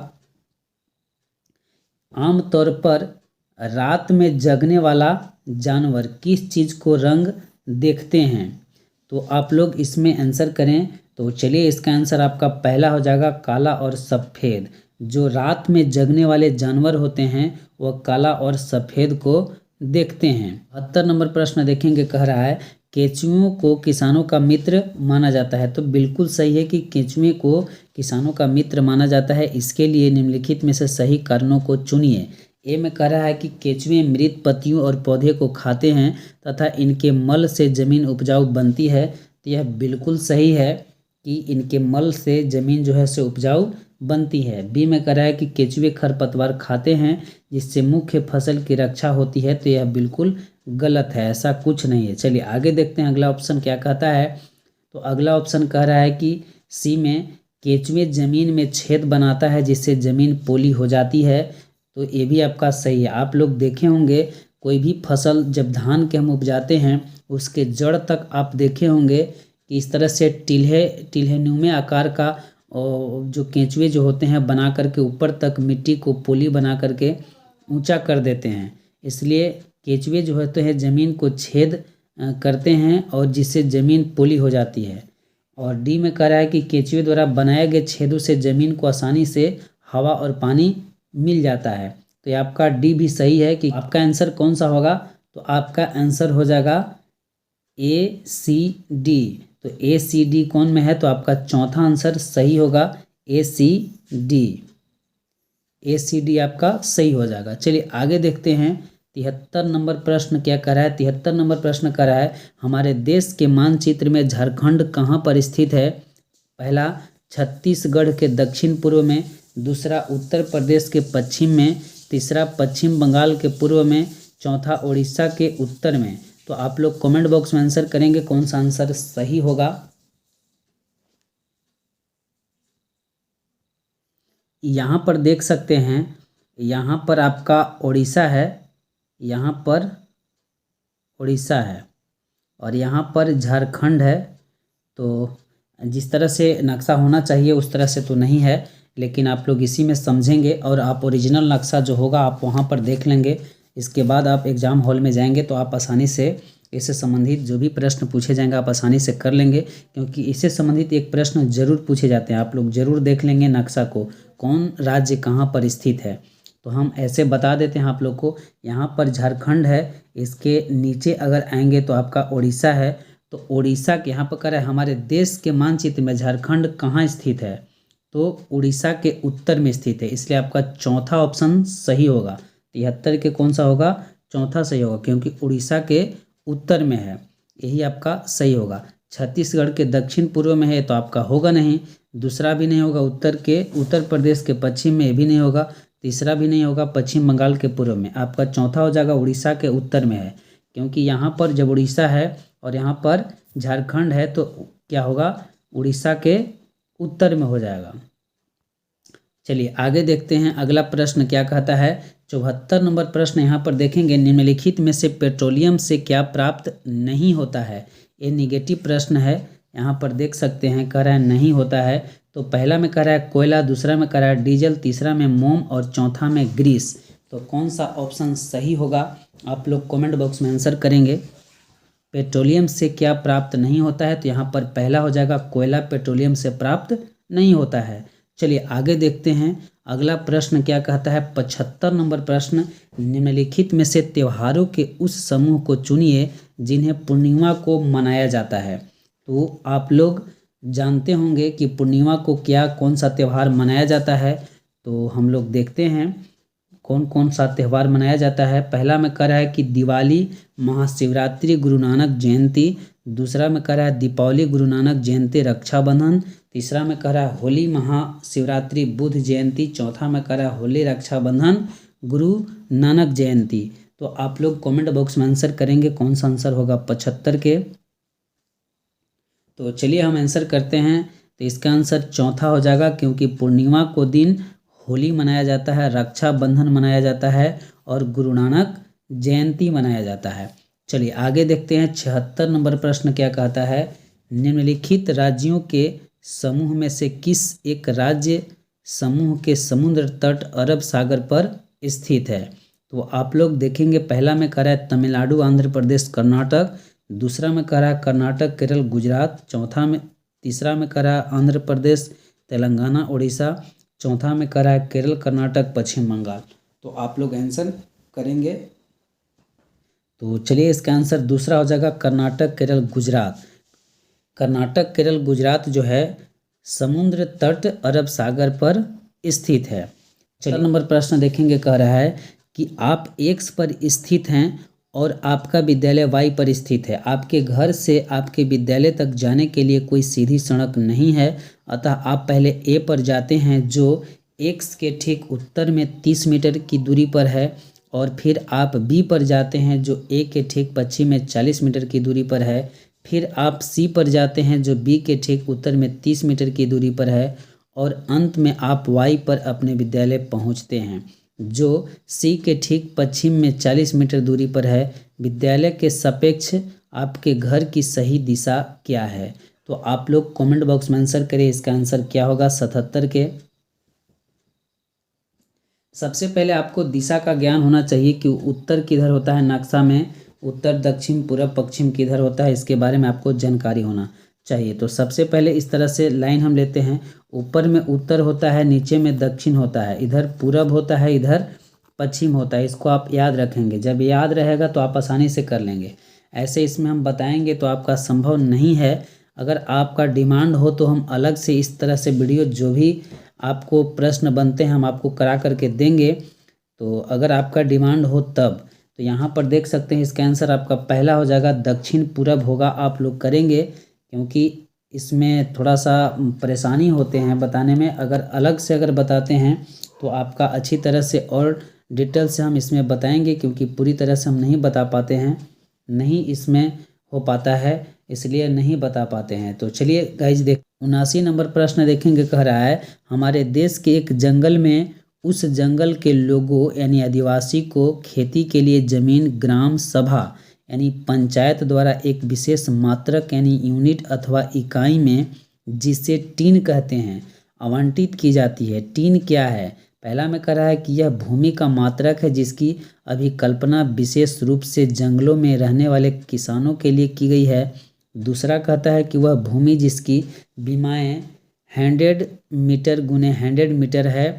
Speaker 1: आमतौर पर रात में जगने वाला जानवर किस चीज़ को रंग देखते हैं, तो आप लोग इसमें आंसर करें। तो चलिए इसका आंसर आपका पहला हो जाएगा काला और सफ़ेद। जो रात में जगने वाले जानवर होते हैं वह काला और सफ़ेद को देखते हैं। 72 नंबर प्रश्न देखेंगे, कह रहा है केंचुओं को किसानों का मित्र माना जाता है। तो बिल्कुल सही है कि केंचुए को किसानों का मित्र माना जाता है। इसके लिए निम्नलिखित में से सही कारणों को चुनिए। ए में कह रहा है कि केंचुए मृत पत्तियों और पौधे को खाते हैं तथा इनके मल से ज़मीन उपजाऊ बनती है। तो यह बिल्कुल सही है कि इनके मल से ज़मीन जो है से उपजाऊ बनती है। बी में कह रहा है कि केंचुए खरपतवार खाते हैं जिससे मुख्य फसल की रक्षा होती है। तो यह बिल्कुल गलत है, ऐसा कुछ नहीं है। चलिए आगे देखते हैं अगला ऑप्शन क्या कहता है। तो अगला ऑप्शन कह रहा है कि सी में केंचुए ज़मीन में छेद बनाता है जिससे ज़मीन पोली हो जाती है। तो ये भी आपका सही है। आप लोग देखे होंगे कोई भी फसल जब धान के हम उपजाते हैं उसके जड़ तक आप देखे होंगे कि इस तरह से टिल्हेनुमे आकार का और जो केंचुए जो होते हैं बना करके ऊपर तक मिट्टी को पोली बना करके ऊंचा कर देते हैं। इसलिए केंचुए जो होते हैं ज़मीन को छेद करते हैं और जिससे ज़मीन पोली हो जाती है। और डी में कह रहा है कि केंचुए द्वारा बनाए गए छेदों से ज़मीन को आसानी से हवा और पानी मिल जाता है। तो ये आपका डी भी सही है कि आपका आंसर कौन सा होगा। तो आपका आंसर हो जाएगा ए सी डी। तो ए सी डी कौन में है, तो आपका चौथा आंसर सही होगा ए सी डी। ए सी डी आपका सही हो जाएगा। चलिए आगे देखते हैं 73 नंबर प्रश्न क्या कर रहा है। 73 नंबर प्रश्न कर रहा है हमारे देश के मानचित्र में झारखंड कहाँ पर स्थित है। पहला छत्तीसगढ़ के दक्षिण पूर्व में, दूसरा उत्तर प्रदेश के पश्चिम में, तीसरा पश्चिम बंगाल के पूर्व में, चौथा उड़ीसा के उत्तर में। तो आप लोग कमेंट बॉक्स में आंसर करेंगे कौन सा आंसर सही होगा। यहाँ पर देख सकते हैं, यहाँ पर आपका उड़ीसा है, यहाँ पर उड़ीसा है और यहाँ पर झारखंड है। तो जिस तरह से नक्शा होना चाहिए उस तरह से तो नहीं है, लेकिन आप लोग इसी में समझेंगे और आप ओरिजिनल नक्शा जो होगा आप वहाँ पर देख लेंगे। इसके बाद आप एग्ज़ाम हॉल में जाएंगे तो आप आसानी से इससे संबंधित जो भी प्रश्न पूछे जाएंगे आप आसानी से कर लेंगे, क्योंकि इससे संबंधित एक प्रश्न जरूर पूछे जाते हैं। आप लोग जरूर देख लेंगे नक्शा को, कौन राज्य कहाँ पर स्थित है। तो हम ऐसे बता देते हैं आप लोग को, यहाँ पर झारखंड है, इसके नीचे अगर आएंगे तो आपका उड़ीसा है। तो उड़ीसा के यहाँ पर कर है हमारे देश के मानचित्र में झारखंड कहाँ स्थित है, तो उड़ीसा के उत्तर में स्थित है। इसलिए आपका चौथा ऑप्शन सही होगा। 73 के कौन सा होगा, चौथा सही होगा, क्योंकि उड़ीसा के उत्तर में है, यही आपका सही होगा। छत्तीसगढ़ के दक्षिण पूर्व में है तो आपका होगा नहीं, दूसरा भी नहीं होगा उत्तर प्रदेश के पश्चिम में, ये भी नहीं होगा, तीसरा भी नहीं होगा पश्चिम बंगाल के पूर्व में। आपका चौथा हो जाएगा उड़ीसा के उत्तर में है, क्योंकि यहाँ पर जब उड़ीसा है और यहाँ पर झारखंड है तो क्या होगा, उड़ीसा के उत्तर में हो जाएगा। चलिए आगे देखते हैं अगला प्रश्न क्या कहता है। 74 नंबर प्रश्न यहाँ पर देखेंगे, निम्नलिखित में से पेट्रोलियम से क्या प्राप्त नहीं होता है। ये निगेटिव प्रश्न है, यहाँ पर देख सकते हैं कह रहा है नहीं होता है। तो पहला में कह रहा है कोयला, दूसरा में कह रहा है डीजल, तीसरा में मोम और चौथा में ग्रीस। तो कौन सा ऑप्शन सही होगा आप लोग कमेंट बॉक्स में आंसर करेंगे। पेट्रोलियम से क्या प्राप्त नहीं होता है, तो यहाँ पर पहला हो जाएगा कोयला पेट्रोलियम से प्राप्त नहीं होता है। चलिए आगे देखते हैं अगला प्रश्न क्या कहता है। 75 नंबर प्रश्न, निम्नलिखित में से त्योहारों के उस समूह को चुनिए जिन्हें पूर्णिमा को मनाया जाता है। तो आप लोग जानते होंगे कि पूर्णिमा को क्या कौन सा त्यौहार मनाया जाता है। तो हम लोग देखते हैं कौन कौन सा त्यौहार मनाया जाता है। पहला में कह रहा है कि दिवाली, महाशिवरात्रि, गुरु नानक जयंती। दूसरा में कह रहा है दीपावली, गुरु नानक जयंती, रक्षाबंधन। तीसरा में कह रहा है होली, महाशिवरात्रि, बुद्ध जयंती। चौथा में कह रहा है होली, रक्षाबंधन, गुरु नानक जयंती। तो आप लोग कमेंट बॉक्स में आंसर करेंगे कौन सा आंसर होगा 75 के। तो चलिए हम आंसर करते हैं। तो इसका आंसर चौथा हो जाएगा, क्योंकि पूर्णिमा को दिन होली मनाया जाता है, रक्षाबंधन मनाया जाता है और गुरु नानक जयंती मनाया जाता है। चलिए आगे देखते हैं 76 नंबर प्रश्न क्या कहता है। निम्नलिखित राज्यों के समूह में से किस एक राज्य समूह के समुद्र तट अरब सागर पर स्थित है। तो आप लोग देखेंगे पहला में कह रहा है तमिलनाडु, आंध्र प्रदेश, कर्नाटक। दूसरा में कह रहा है कर्नाटक, केरल, गुजरात। तीसरा में कह रहा है आंध्र प्रदेश, तेलंगाना, उड़ीसा। चौथा में कह रहा है केरल, कर्नाटक, पश्चिम बंगाल। तो आप लोग आंसर करेंगे। तो चलिए इसका आंसर दूसरा हो जाएगा कर्नाटक, केरल, गुजरात। कर्नाटक, केरल, गुजरात जो है समुद्र तट अरब सागर पर स्थित है। चलिए नंबर प्रश्न देखेंगे, कह रहा है कि आप एक्स पर स्थित हैं और आपका विद्यालय वाई पर स्थित है। आपके घर से आपके विद्यालय तक जाने के लिए कोई सीधी सड़क नहीं है, अतः आप पहले ए पर जाते हैं जो एक्स के ठीक उत्तर में 30 मीटर की दूरी पर है, और फिर आप बी पर जाते हैं जो ए के ठीक पश्चिम में 40 मीटर की दूरी पर है। फिर आप सी पर जाते हैं जो बी के ठीक उत्तर में 30 मीटर की दूरी पर है, और अंत में आप वाई पर अपने विद्यालय पहुंचते हैं जो सी के ठीक पश्चिम में 40 मीटर दूरी पर है। विद्यालय के सापेक्ष आपके घर की सही दिशा क्या है। तो आप लोग कमेंट बॉक्स में आंसर करें, इसका आंसर क्या होगा 77 के। सबसे पहले आपको दिशा का ज्ञान होना चाहिए कि उत्तर किधर होता है नक्शा में, उत्तर, दक्षिण, पूर्व, पश्चिम किधर होता है, इसके बारे में आपको जानकारी होना चाहिए। तो सबसे पहले इस तरह से लाइन हम लेते हैं, ऊपर में उत्तर होता है, नीचे में दक्षिण होता है, इधर पूरब होता है, इधर पश्चिम होता है। इसको आप याद रखेंगे, जब याद रहेगा तो आप आसानी से कर लेंगे। ऐसे इसमें हम बताएंगे तो आपका संभव नहीं है। अगर आपका डिमांड हो तो हम अलग से इस तरह से वीडियो जो भी आपको प्रश्न बनते हैं हम आपको करा करके देंगे। तो अगर आपका डिमांड हो तब, तो यहाँ पर देख सकते हैं इसका आंसर आपका पहला हो जाएगा दक्षिण पूरब होगा। आप लोग करेंगे क्योंकि इसमें थोड़ा सा परेशानी होते हैं बताने में। अगर अलग से अगर बताते हैं तो आपका अच्छी तरह से और डिटेल से हम इसमें बताएंगे, क्योंकि पूरी तरह से हम नहीं बता पाते हैं, नहीं इसमें हो पाता है, इसलिए नहीं बता पाते हैं। तो चलिए गाइज 79 नंबर प्रश्न देखेंगे, कह रहा है हमारे देश के एक जंगल में उस जंगल के लोगों यानी आदिवासी को खेती के लिए जमीन ग्राम सभा यानी पंचायत द्वारा एक विशेष मात्रक यानी यूनिट अथवा इकाई में, जिसे टीन कहते हैं, आवंटित की जाती है। टीन क्या है। पहला में कह रहा है कि यह भूमि का मात्रक है जिसकी अभिकल्पना विशेष रूप से जंगलों में रहने वाले किसानों के लिए की गई है। दूसरा कहता है कि वह भूमि जिसकी बीमाएँ 100 मीटर गुने 100 मीटर है।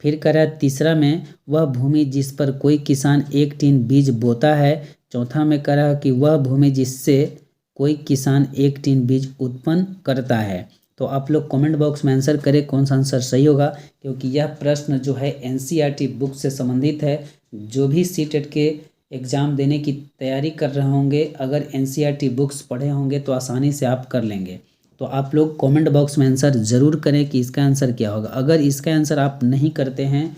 Speaker 1: फिर कह रहा है तीसरा में वह भूमि जिस पर कोई किसान एक टीन बीज बोता है। चौथा में कह रहा है कि वह भूमि जिससे कोई किसान एक टीन बीज उत्पन्न करता है। तो आप लोग कमेंट बॉक्स में आंसर करें कौन सा आंसर सही होगा, क्योंकि यह प्रश्न जो है एनसीईआरटी बुक से संबंधित है। जो भी सीटेट के एग्ज़ाम देने की तैयारी कर रहे होंगे, अगर एनसीईआरटी बुक्स पढ़े होंगे तो आसानी से आप कर लेंगे। तो आप लोग कमेंट बॉक्स में आंसर ज़रूर करें कि इसका आंसर क्या होगा। अगर इसका आंसर आप नहीं करते हैं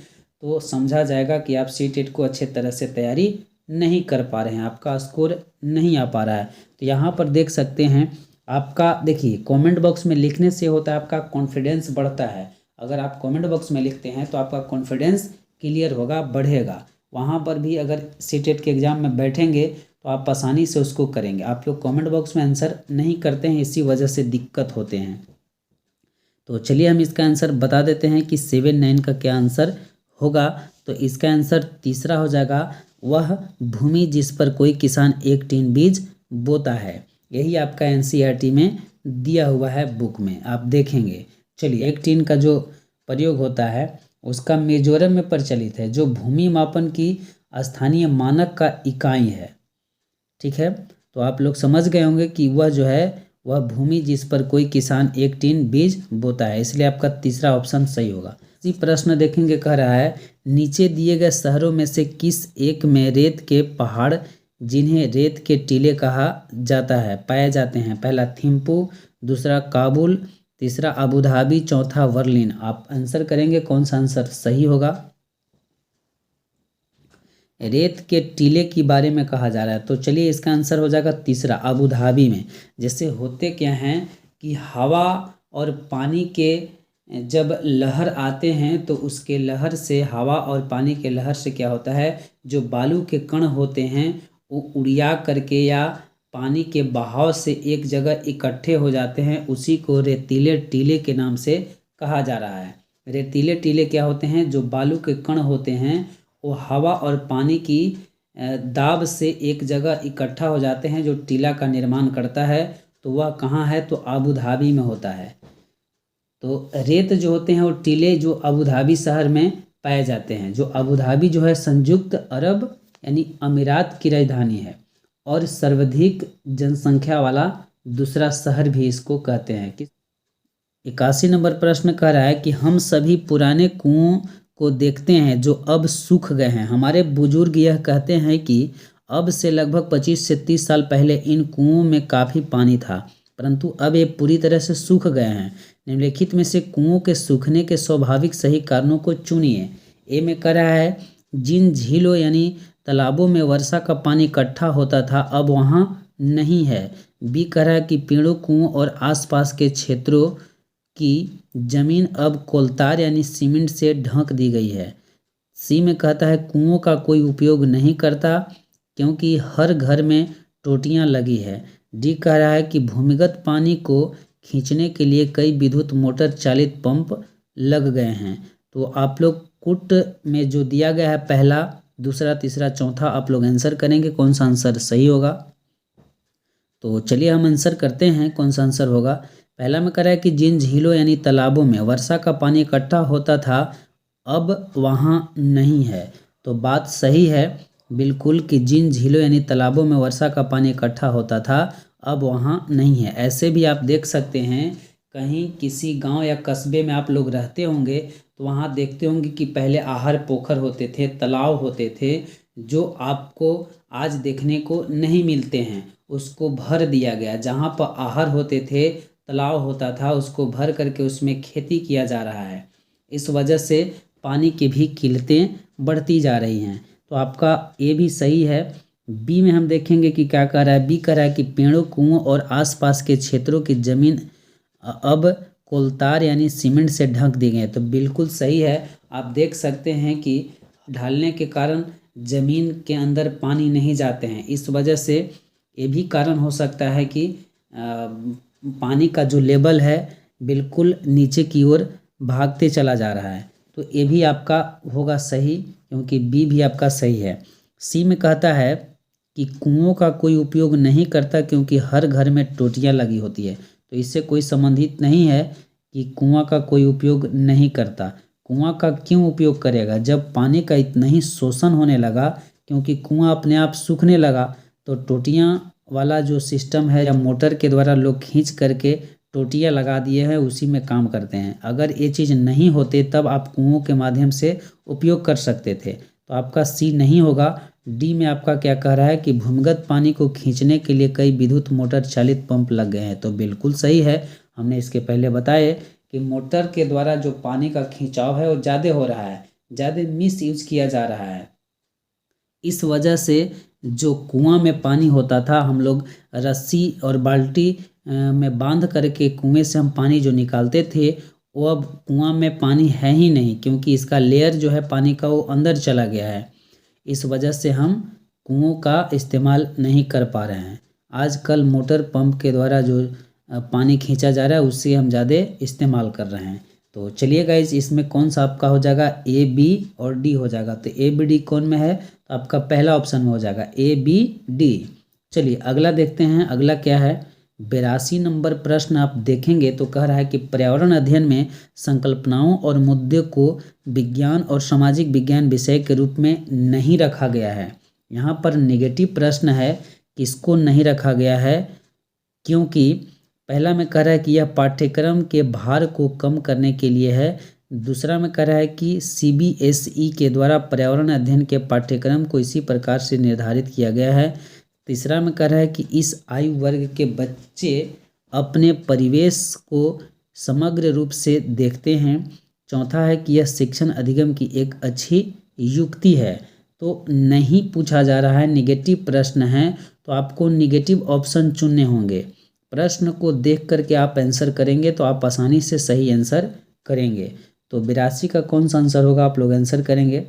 Speaker 1: तो समझा जाएगा कि आप सीटेट को अच्छे तरह से तैयारी नहीं कर पा रहे हैं, आपका स्कोर नहीं आ पा रहा है। तो यहाँ पर देख सकते हैं आपका देखिए कमेंट बॉक्स में लिखने से होता है आपका कॉन्फिडेंस बढ़ता है। अगर आप कमेंट बॉक्स में लिखते हैं तो आपका कॉन्फिडेंस क्लियर होगा, बढ़ेगा। वहाँ पर भी अगर सीटेट के एग्ज़ाम में बैठेंगे तो आप आसानी से उसको करेंगे। आप लोग कमेंट बॉक्स में आंसर नहीं करते हैं, इसी वजह से दिक्कत होते हैं। तो चलिए हम इसका आंसर बता देते हैं कि 7-9 का क्या आंसर होगा। तो इसका आंसर तीसरा हो जाएगा, वह भूमि जिस पर कोई किसान एक टीन बीज बोता है। यही आपका एनसीईआरटी में दिया हुआ है, बुक में आप देखेंगे। चलिए, एक टीन का जो प्रयोग होता है उसका मिजोरम में प्रचलित है, जो भूमि मापन की स्थानीय मानक का इकाई है। ठीक है, तो आप लोग समझ गए होंगे कि वह जो है वह भूमि जिस पर कोई किसान एक टीन बीज बोता है, इसलिए आपका तीसरा ऑप्शन सही होगा। इसी प्रश्न देखेंगे, कह रहा है नीचे दिए गए शहरों में से किस एक में रेत के पहाड़ जिन्हें रेत के टीले कहा जाता है पाए जाते हैं। पहला थिम्पू, दूसरा काबुल, तीसरा अबू धाबी, चौथा वर्लिन। आप आंसर करेंगे कौन सा आंसर सही होगा। रेत के टीले के बारे में कहा जा रहा है, तो चलिए इसका आंसर हो जाएगा तीसरा, अबू धाबी में। जैसे होते क्या हैं कि हवा और पानी के जब लहर आते हैं तो उसके लहर से, हवा और पानी के लहर से क्या होता है, जो बालू के कण होते हैं वो उड़िया करके या पानी के बहाव से एक जगह इकट्ठे हो जाते हैं, उसी को रेतीले टीले के नाम से कहा जा रहा है। रेतीले टीले क्या होते हैं, जो बालू के कण होते हैं वो हवा और पानी की दाब से एक जगह इकट्ठा हो जाते हैं, जो टीला का निर्माण करता है। तो वह कहाँ है, तो अबू धाबी में होता है। तो रेत जो होते हैं वो टीले जो अबू धाबी शहर में पाए जाते हैं। जो अबू धाबी जो है संयुक्त अरब यानी अमीरात की राजधानी है और सर्वाधिक जनसंख्या वाला दूसरा शहर भी इसको कहते हैं। 81 नंबर प्रश्न कह रहा है कि हम सभी पुराने कुओं को देखते हैं जो अब सूख गए हैं। हमारे बुजुर्ग यह कहते हैं कि अब से लगभग 25 से 30 साल पहले इन कुओं में काफ़ी पानी था, परंतु अब ये पूरी तरह से सूख गए हैं। निम्नलिखित में से कुओं के सूखने के स्वाभाविक सही कारणों को चुनिए। ए में कह रहा है जिन झीलों यानी तालाबों में वर्षा का पानी इकट्ठा होता था अब वहाँ नहीं है। बी कह रहा है कि पेड़ों, कुओं और आसपास के क्षेत्रों की जमीन अब कोलतार यानी सीमेंट से ढक दी गई है। सी में कहता है कुओं का कोई उपयोग नहीं करता क्योंकि हर घर में टोटियां लगी है। डी कह रहा है कि भूमिगत पानी को खींचने के लिए कई विद्युत मोटर चालित पंप लग गए हैं। तो आप लोग कुट में जो दिया गया है पहला, दूसरा, तीसरा, चौथा, आप लोग आंसर करेंगे कौन सा आंसर सही होगा। तो चलिए हम आंसर करते हैं कौन सा आंसर होगा। पहला में कह रहा है कि जिन झीलों यानी तालाबों में वर्षा का पानी इकट्ठा होता था अब वहाँ नहीं है। तो बात सही है बिल्कुल कि जिन झीलों यानी तालाबों में वर्षा का पानी इकट्ठा होता था अब वहाँ नहीं है। ऐसे भी आप देख सकते हैं कहीं किसी गांव या कस्बे में आप लोग रहते होंगे तो वहाँ देखते होंगे कि पहले आहर पोखर होते थे, तालाब होते थे, जो आपको आज देखने को नहीं मिलते हैं। उसको भर दिया गया, जहाँ पर आहर होते थे, तालाब होता था, उसको भर करके उसमें खेती किया जा रहा है। इस वजह से पानी की भी किल्लतें बढ़ती जा रही हैं। तो आपका ये भी सही है। बी में हम देखेंगे कि क्या कह रहा है। बी कह रहा है कि पेड़ों, कुओं और आसपास के क्षेत्रों की जमीन अब कोलतार यानी सीमेंट से ढक दी गई है। तो बिल्कुल सही है। आप देख सकते हैं कि ढलने के कारण जमीन के अंदर पानी नहीं जाते हैं। इस वजह से ये भी कारण हो सकता है कि पानी का जो लेवल है बिल्कुल नीचे की ओर भागते चला जा रहा है। तो ये भी आपका होगा सही, क्योंकि बी भी आपका सही है। सी में कहता है कि कुओं का कोई उपयोग नहीं करता क्योंकि हर घर में टोटियां लगी होती है। तो इससे कोई संबंधित नहीं है कि कुआं का कोई उपयोग नहीं करता। कुआं का क्यों उपयोग करेगा, जब पानी का इतना ही शोषण होने लगा, क्योंकि कुआं अपने आप सूखने लगा तो टोटियां वाला जो सिस्टम है या मोटर के द्वारा लोग खींच करके टोटियां लगा दिए हैं, उसी में काम करते हैं। अगर ये चीज़ नहीं होते तब आप कुओं के माध्यम से उपयोग कर सकते थे। तो आपका सी नहीं होगा। डी में आपका क्या कह रहा है कि भूमिगत पानी को खींचने के लिए कई विद्युत मोटर चालित पंप लग गए हैं। तो बिल्कुल सही है। हमने इसके पहले बताए कि मोटर के द्वारा जो पानी का खिंचाव है वो ज़्यादा हो रहा है, ज़्यादा मिस यूज किया जा रहा है। इस वजह से जो कुआं में पानी होता था हम लोग रस्सी और बाल्टी में बांध करके कुएं से हम पानी जो निकालते थे वो अब कुआं में पानी है ही नहीं, क्योंकि इसका लेयर जो है पानी का वो अंदर चला गया है। इस वजह से हम कुओं का इस्तेमाल नहीं कर पा रहे हैं। आजकल मोटर पंप के द्वारा जो पानी खींचा जा रहा है उससे हम ज़्यादा इस्तेमाल कर रहे हैं। तो चलिए गाइस, इसमें कौन सा आपका हो जाएगा, ए बी और डी हो जाएगा। तो ए बी डी कौन में है, तो आपका पहला ऑप्शन में हो जाएगा ए बी डी। चलिए अगला देखते हैं, अगला क्या है। 82 नंबर प्रश्न आप देखेंगे तो कह रहा है कि पर्यावरण अध्ययन में संकल्पनाओं और मुद्दे को विज्ञान और सामाजिक विज्ञान विषय के रूप में नहीं रखा गया है। यहाँ पर नेगेटिव प्रश्न है, किसको नहीं रखा गया है, क्योंकि पहला में कह रहा है कि यह पाठ्यक्रम के भार को कम करने के लिए है। दूसरा में कह रहा है कि CBSE के द्वारा पर्यावरण अध्ययन के पाठ्यक्रम को इसी प्रकार से निर्धारित किया गया है। तीसरा में कह रहा है कि इस आयु वर्ग के बच्चे अपने परिवेश को समग्र रूप से देखते हैं। चौथा है कि यह शिक्षण अधिगम की एक अच्छी युक्ति है। तो नहीं पूछा जा रहा है, निगेटिव प्रश्न है, तो आपको निगेटिव ऑप्शन चुनने होंगे। प्रश्न को देख करके आप आंसर करेंगे तो आप आसानी से सही आंसर करेंगे। तो 82 का कौन सा आंसर होगा, आप लोग आंसर करेंगे।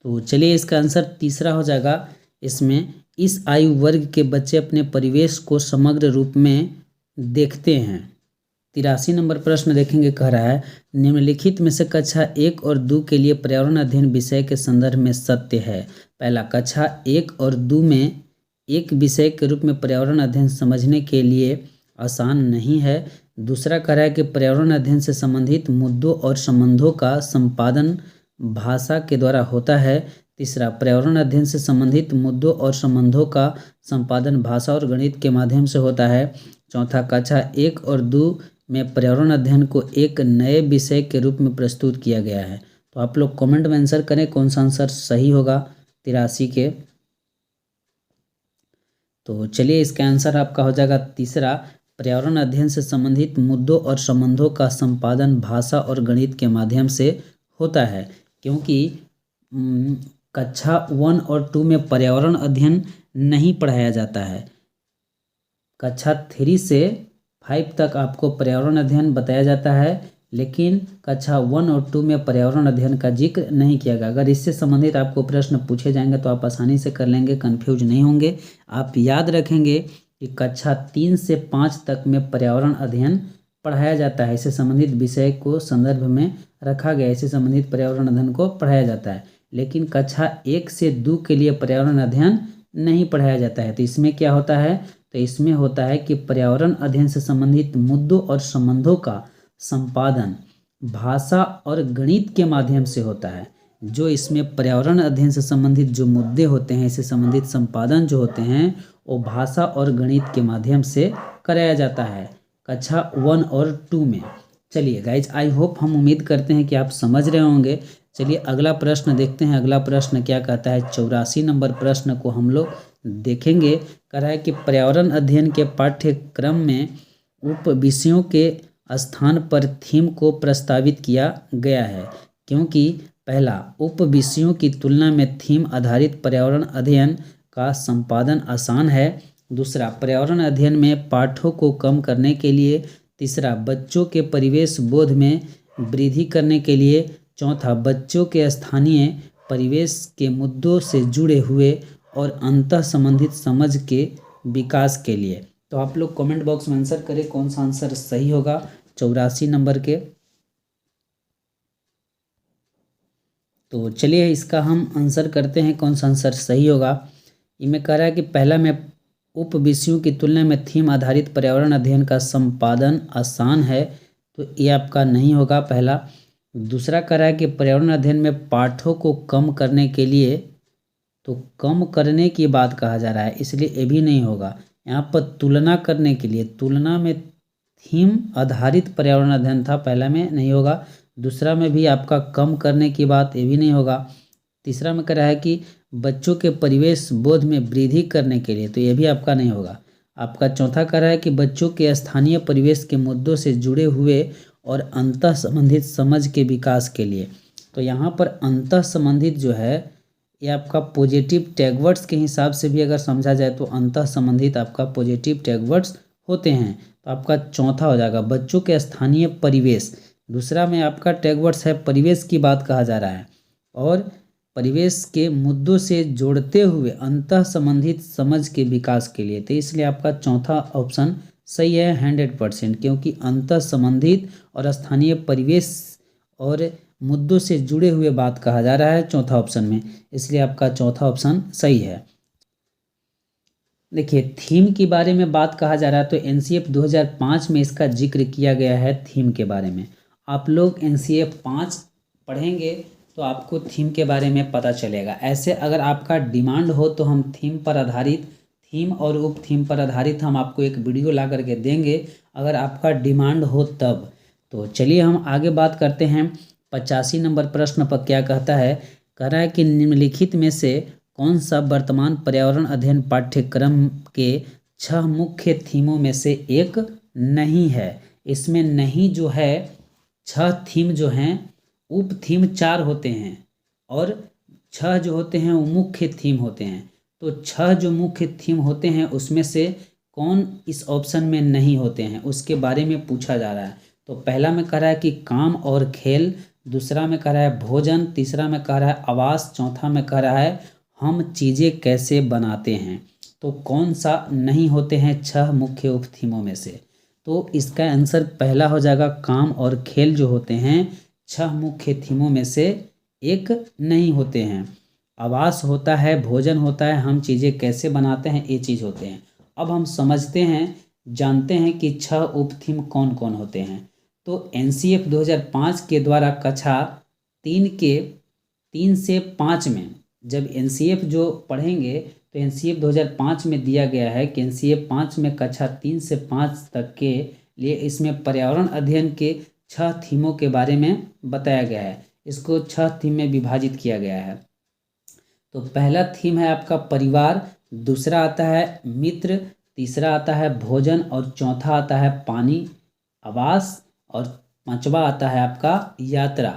Speaker 1: तो चलिए इसका आंसर तीसरा हो जाएगा। इसमें इस आयु वर्ग के बच्चे अपने परिवेश को समग्र रूप में देखते हैं। 83 नंबर प्रश्न देखेंगे, कह रहा है निम्नलिखित में से कक्षा 1 और 2 के लिए पर्यावरण अध्ययन विषय के संदर्भ में सत्य है। पहला, कक्षा 1 और 2 में एक विषय के रूप में पर्यावरण अध्ययन समझने के लिए आसान नहीं है। दूसरा कह रहा है कि पर्यावरण अध्ययन से संबंधित मुद्दों और संबंधों का संपादन भाषा के द्वारा होता है। तीसरा, पर्यावरण अध्ययन से संबंधित मुद्दों और संबंधों का संपादन भाषा और गणित के माध्यम से होता है। चौथा, कक्षा 1 और 2 में पर्यावरण अध्ययन को एक नए विषय के रूप में प्रस्तुत किया गया है। तो आप लोग कमेंट में आंसर करें कौन सा आंसर सही होगा 83 के। तो चलिए इसका आंसर आपका हो जाएगा तीसरा, पर्यावरण अध्ययन से संबंधित मुद्दों और संबंधों का संपादन भाषा और गणित के माध्यम से होता है। क्योंकि कक्षा 1 और 2 में पर्यावरण अध्ययन नहीं पढ़ाया जाता है। कक्षा 3 से 5 तक आपको पर्यावरण अध्ययन बताया जाता है, लेकिन कक्षा 1 और 2 में पर्यावरण अध्ययन का जिक्र नहीं किया गया। अगर इससे संबंधित आपको प्रश्न पूछे जाएंगे तो आप आसानी से कर लेंगे, कन्फ्यूज नहीं होंगे। आप याद रखेंगे कि कक्षा 3 से 5 तक में पर्यावरण अध्ययन पढ़ाया जाता है। इससे संबंधित विषय को संदर्भ में रखा गया, इससे संबंधित पर्यावरण अध्ययन को पढ़ाया जाता है। लेकिन कक्षा 1 से 2 के लिए पर्यावरण अध्ययन नहीं पढ़ाया जाता है। तो इसमें क्या होता है, तो इसमें होता है कि पर्यावरण अध्ययन से संबंधित मुद्दों और संबंधों का संपादन भाषा और गणित के माध्यम से होता है। जो इसमें पर्यावरण अध्ययन से संबंधित जो मुद्दे होते हैं, इससे संबंधित संपादन जो होते हैं वो भाषा और गणित के माध्यम से कराया जाता है कक्षा 1 और 2 में। चलिए गाइज, आई होप, हम उम्मीद करते हैं कि आप समझ रहे होंगे। चलिए अगला प्रश्न देखते हैं। अगला प्रश्न क्या कहता है, 84 नंबर प्रश्न को हम लोग देखेंगे। कह रहा है कि पर्यावरण अध्ययन के पाठ्यक्रम में उप विषयों के स्थान पर थीम को प्रस्तावित किया गया है, क्योंकि पहला, उप विषयों की तुलना में थीम आधारित पर्यावरण अध्ययन का संपादन आसान है। दूसरा, पर्यावरण अध्ययन में पाठों को कम करने के लिए। तीसरा, बच्चों के परिवेश बोध में वृद्धि करने के लिए। चौथा, बच्चों के स्थानीय परिवेश के मुद्दों से जुड़े हुए और अंतः संबंधित समझ के विकास के लिए। तो आप लोग कमेंट बॉक्स में आंसर करें कौन सा आंसर सही होगा 84 नंबर के। तो चलिए इसका हम आंसर करते हैं कौन सा आंसर सही होगा। इनमें कह रहा है कि पहला में उप विषयों की तुलना में थीम आधारित पर्यावरण अध्ययन का संपादन आसान है, तो ये आपका नहीं होगा पहला। दूसरा कह रहा है कि पर्यावरण अध्ययन में पाठों को कम करने के लिए, तो कम करने की बात कहा जा रहा है, इसलिए ये भी नहीं होगा। यहाँ पर तुलना करने के लिए, तुलना में थीम आधारित पर्यावरण अध्ययन था, पहला में नहीं होगा। दूसरा में भी आपका कम करने की बात, ये भी नहीं होगा। तीसरा में कह रहा है कि बच्चों के परिवेश बोध में वृद्धि करने के लिए, तो ये भी आपका नहीं होगा। आपका चौथा कह रहा है कि बच्चों के स्थानीय परिवेश के मुद्दों से जुड़े हुए और अंतः संबंधित समझ के विकास के लिए, तो यहाँ पर अंतः संबंधित जो है ये आपका पॉजिटिव टैगवर्ड्स के हिसाब से भी अगर समझा जाए तो अंतः संबंधित आपका पॉजिटिव टैगवर्ड्स होते हैं। तो आपका चौथा हो जाएगा बच्चों के स्थानीय परिवेश। दूसरा में आपका टैगवर्ड्स है परिवेश की बात कहा जा रहा है और परिवेश के मुद्दों से जोड़ते हुए अंतः संबंधित समझ के विकास के लिए। तो इसलिए आपका चौथा ऑप्शन सही है 100%, क्योंकि अंतः संबंधित और स्थानीय परिवेश और मुद्दों से जुड़े हुए बात कहा जा रहा है चौथा ऑप्शन में, इसलिए आपका चौथा ऑप्शन सही है। देखिए थीम के बारे में बात कहा जा रहा है तो एनसीएफ 2005 में इसका जिक्र किया गया है थीम के बारे में। आप लोग एनसीएफ 5 पढ़ेंगे तो आपको थीम के बारे में पता चलेगा। ऐसे अगर आपका डिमांड हो तो हम थीम पर आधारित, थीम और उप थीम पर आधारित हम आपको एक वीडियो ला करके देंगे अगर आपका डिमांड हो तब। तो चलिए हम आगे बात करते हैं। 85 नंबर प्रश्न पर क्या कहता है, कह रहा है कि निम्नलिखित में से कौन सा वर्तमान पर्यावरण अध्ययन पाठ्यक्रम के 6 मुख्य थीमों में से एक नहीं है। इसमें नहीं जो है 6 थीम जो हैं उप थीम 4 होते हैं और 6 जो होते हैं वो मुख्य थीम होते हैं। तो 6 जो मुख्य थीम होते हैं उसमें से कौन इस ऑप्शन में नहीं होते हैं उसके बारे में पूछा जा रहा है। तो पहला में कह रहा है कि काम और खेल, दूसरा में कह रहा है भोजन, तीसरा में कह रहा है आवास, चौथा में कह रहा है हम चीज़ें कैसे बनाते हैं। तो कौन सा नहीं होते हैं 6 मुख्य उप थीमों में से। तो इसका आंसर पहला हो जाएगा काम और खेल जो होते हैं 6 मुख्य थीमों में से एक नहीं होते हैं। आवास होता है, भोजन होता है, हम चीज़ें कैसे बनाते हैं ये चीज़ होते हैं। अब हम समझते हैं, जानते हैं कि 6 उप थीम कौन कौन होते हैं। तो एनसीएफ 2005 के द्वारा कक्षा 3 से 5 में जब एनसीएफ जो पढ़ेंगे तो एनसीएफ 2005 में दिया गया है कि एनसीएफ 5 में कक्षा 3 से 5 तक के लिए इसमें पर्यावरण अध्ययन के 6 थीमों के बारे में बताया गया है। इसको 6 थीम में विभाजित किया गया है। तो पहला थीम है आपका परिवार, दूसरा आता है मित्र, तीसरा आता है भोजन और चौथा आता है पानी, आवास और पांचवा आता है आपका यात्रा,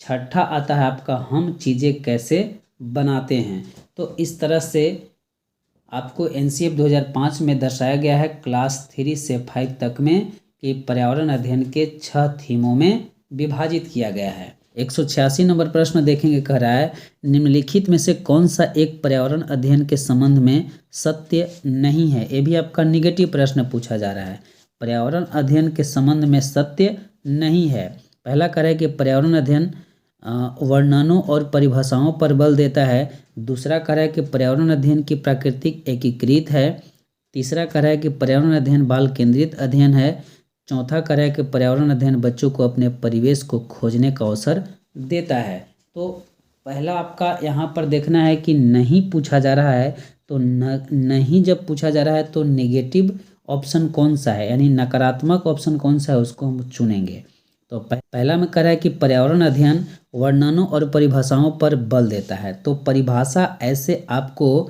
Speaker 1: छठा आता है आपका हम चीज़ें कैसे बनाते हैं। तो इस तरह से आपको एनसीएफ 2005 में दर्शाया गया है क्लास 3 से 5 तक में कि पर्यावरण अध्ययन के 6 थीमों में विभाजित किया गया है। 186 नंबर प्रश्न देखेंगे, कह रहा है निम्नलिखित में से कौन सा एक पर्यावरण अध्ययन के संबंध में सत्य नहीं है। ये भी आपका निगेटिव प्रश्न पूछा जा रहा है। पर्यावरण अध्ययन के संबंध में सत्य नहीं है। पहला कह रहा है कि पर्यावरण अध्ययन वर्णनों और परिभाषाओं पर बल देता है, दूसरा कह रहा है कि पर्यावरण अध्ययन की प्राकृतिक एकीकृत है, तीसरा कह रहा है कि पर्यावरण अध्ययन बाल केंद्रित अध्ययन है, चौथा कह रहा है कि पर्यावरण अध्ययन बच्चों को अपने परिवेश को खोजने का अवसर देता है। तो पहला आपका यहाँ पर देखना है कि नहीं पूछा जा रहा है। तो नहीं जब पूछा जा रहा है तो नेगेटिव ऑप्शन कौन सा है, यानी नकारात्मक ऑप्शन कौन सा है उसको हम चुनेंगे। तो पहला में कह रहा है कि पर्यावरण अध्ययन वर्णनों और परिभाषाओं पर बल देता है। तो परिभाषा ऐसे आपको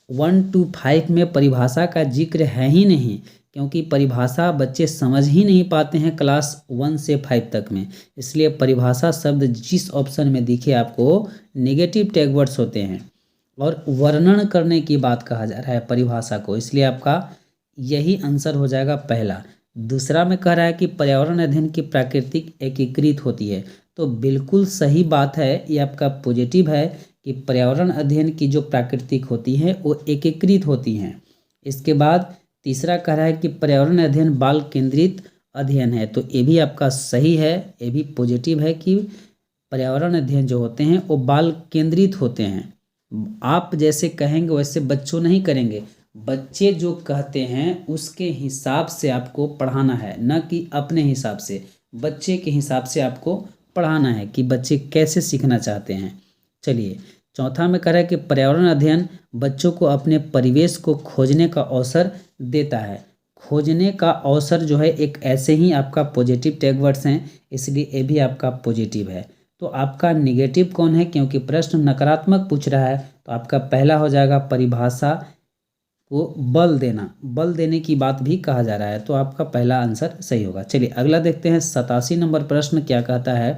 Speaker 1: 1 to 5 में परिभाषा का जिक्र है ही नहीं, क्योंकि परिभाषा बच्चे समझ ही नहीं पाते हैं क्लास 1 से 5 तक में। इसलिए परिभाषा शब्द जिस ऑप्शन में दिखे आपको नेगेटिव टैगवर्ड्स होते हैं और वर्णन करने की बात कहा जा रहा है परिभाषा को, इसलिए आपका यही आंसर हो जाएगा पहला। दूसरा में कह रहा है कि पर्यावरण अध्ययन की प्राकृतिक एकीकृत होती है। तो बिल्कुल सही बात है, ये आपका पॉजिटिव है कि पर्यावरण अध्ययन की जो प्राकृतिक होती है वो एकीकृत होती हैं। इसके बाद तीसरा कह रहा है कि पर्यावरण अध्ययन बाल केंद्रित अध्ययन है। तो ये भी आपका सही है, ये भी पॉजिटिव है कि पर्यावरण अध्ययन जो होते हैं वो बाल केंद्रित होते हैं। आप जैसे कहेंगे वैसे बच्चों नहीं करेंगे, बच्चे जो कहते हैं उसके हिसाब से आपको पढ़ाना है, न कि अपने हिसाब से। बच्चे के हिसाब से आपको पढ़ाना है कि बच्चे कैसे सीखना चाहते हैं। चलिए चौथा में कह रहा है कि पर्यावरण अध्ययन बच्चों को अपने परिवेश को खोजने का अवसर देता है। खोजने का अवसर जो है एक ऐसे ही आपका पॉजिटिव टैगवर्ड्स हैं, इसलिए ये भी आपका पॉजिटिव है। तो आपका निगेटिव कौन है, क्योंकि प्रश्न नकारात्मक पूछ रहा है। तो आपका पहला हो जाएगा परिभाषा को बल देना, बल देने की बात भी कहा जा रहा है। तो आपका पहला आंसर सही होगा। चलिए अगला देखते हैं 87 नंबर प्रश्न क्या कहता है।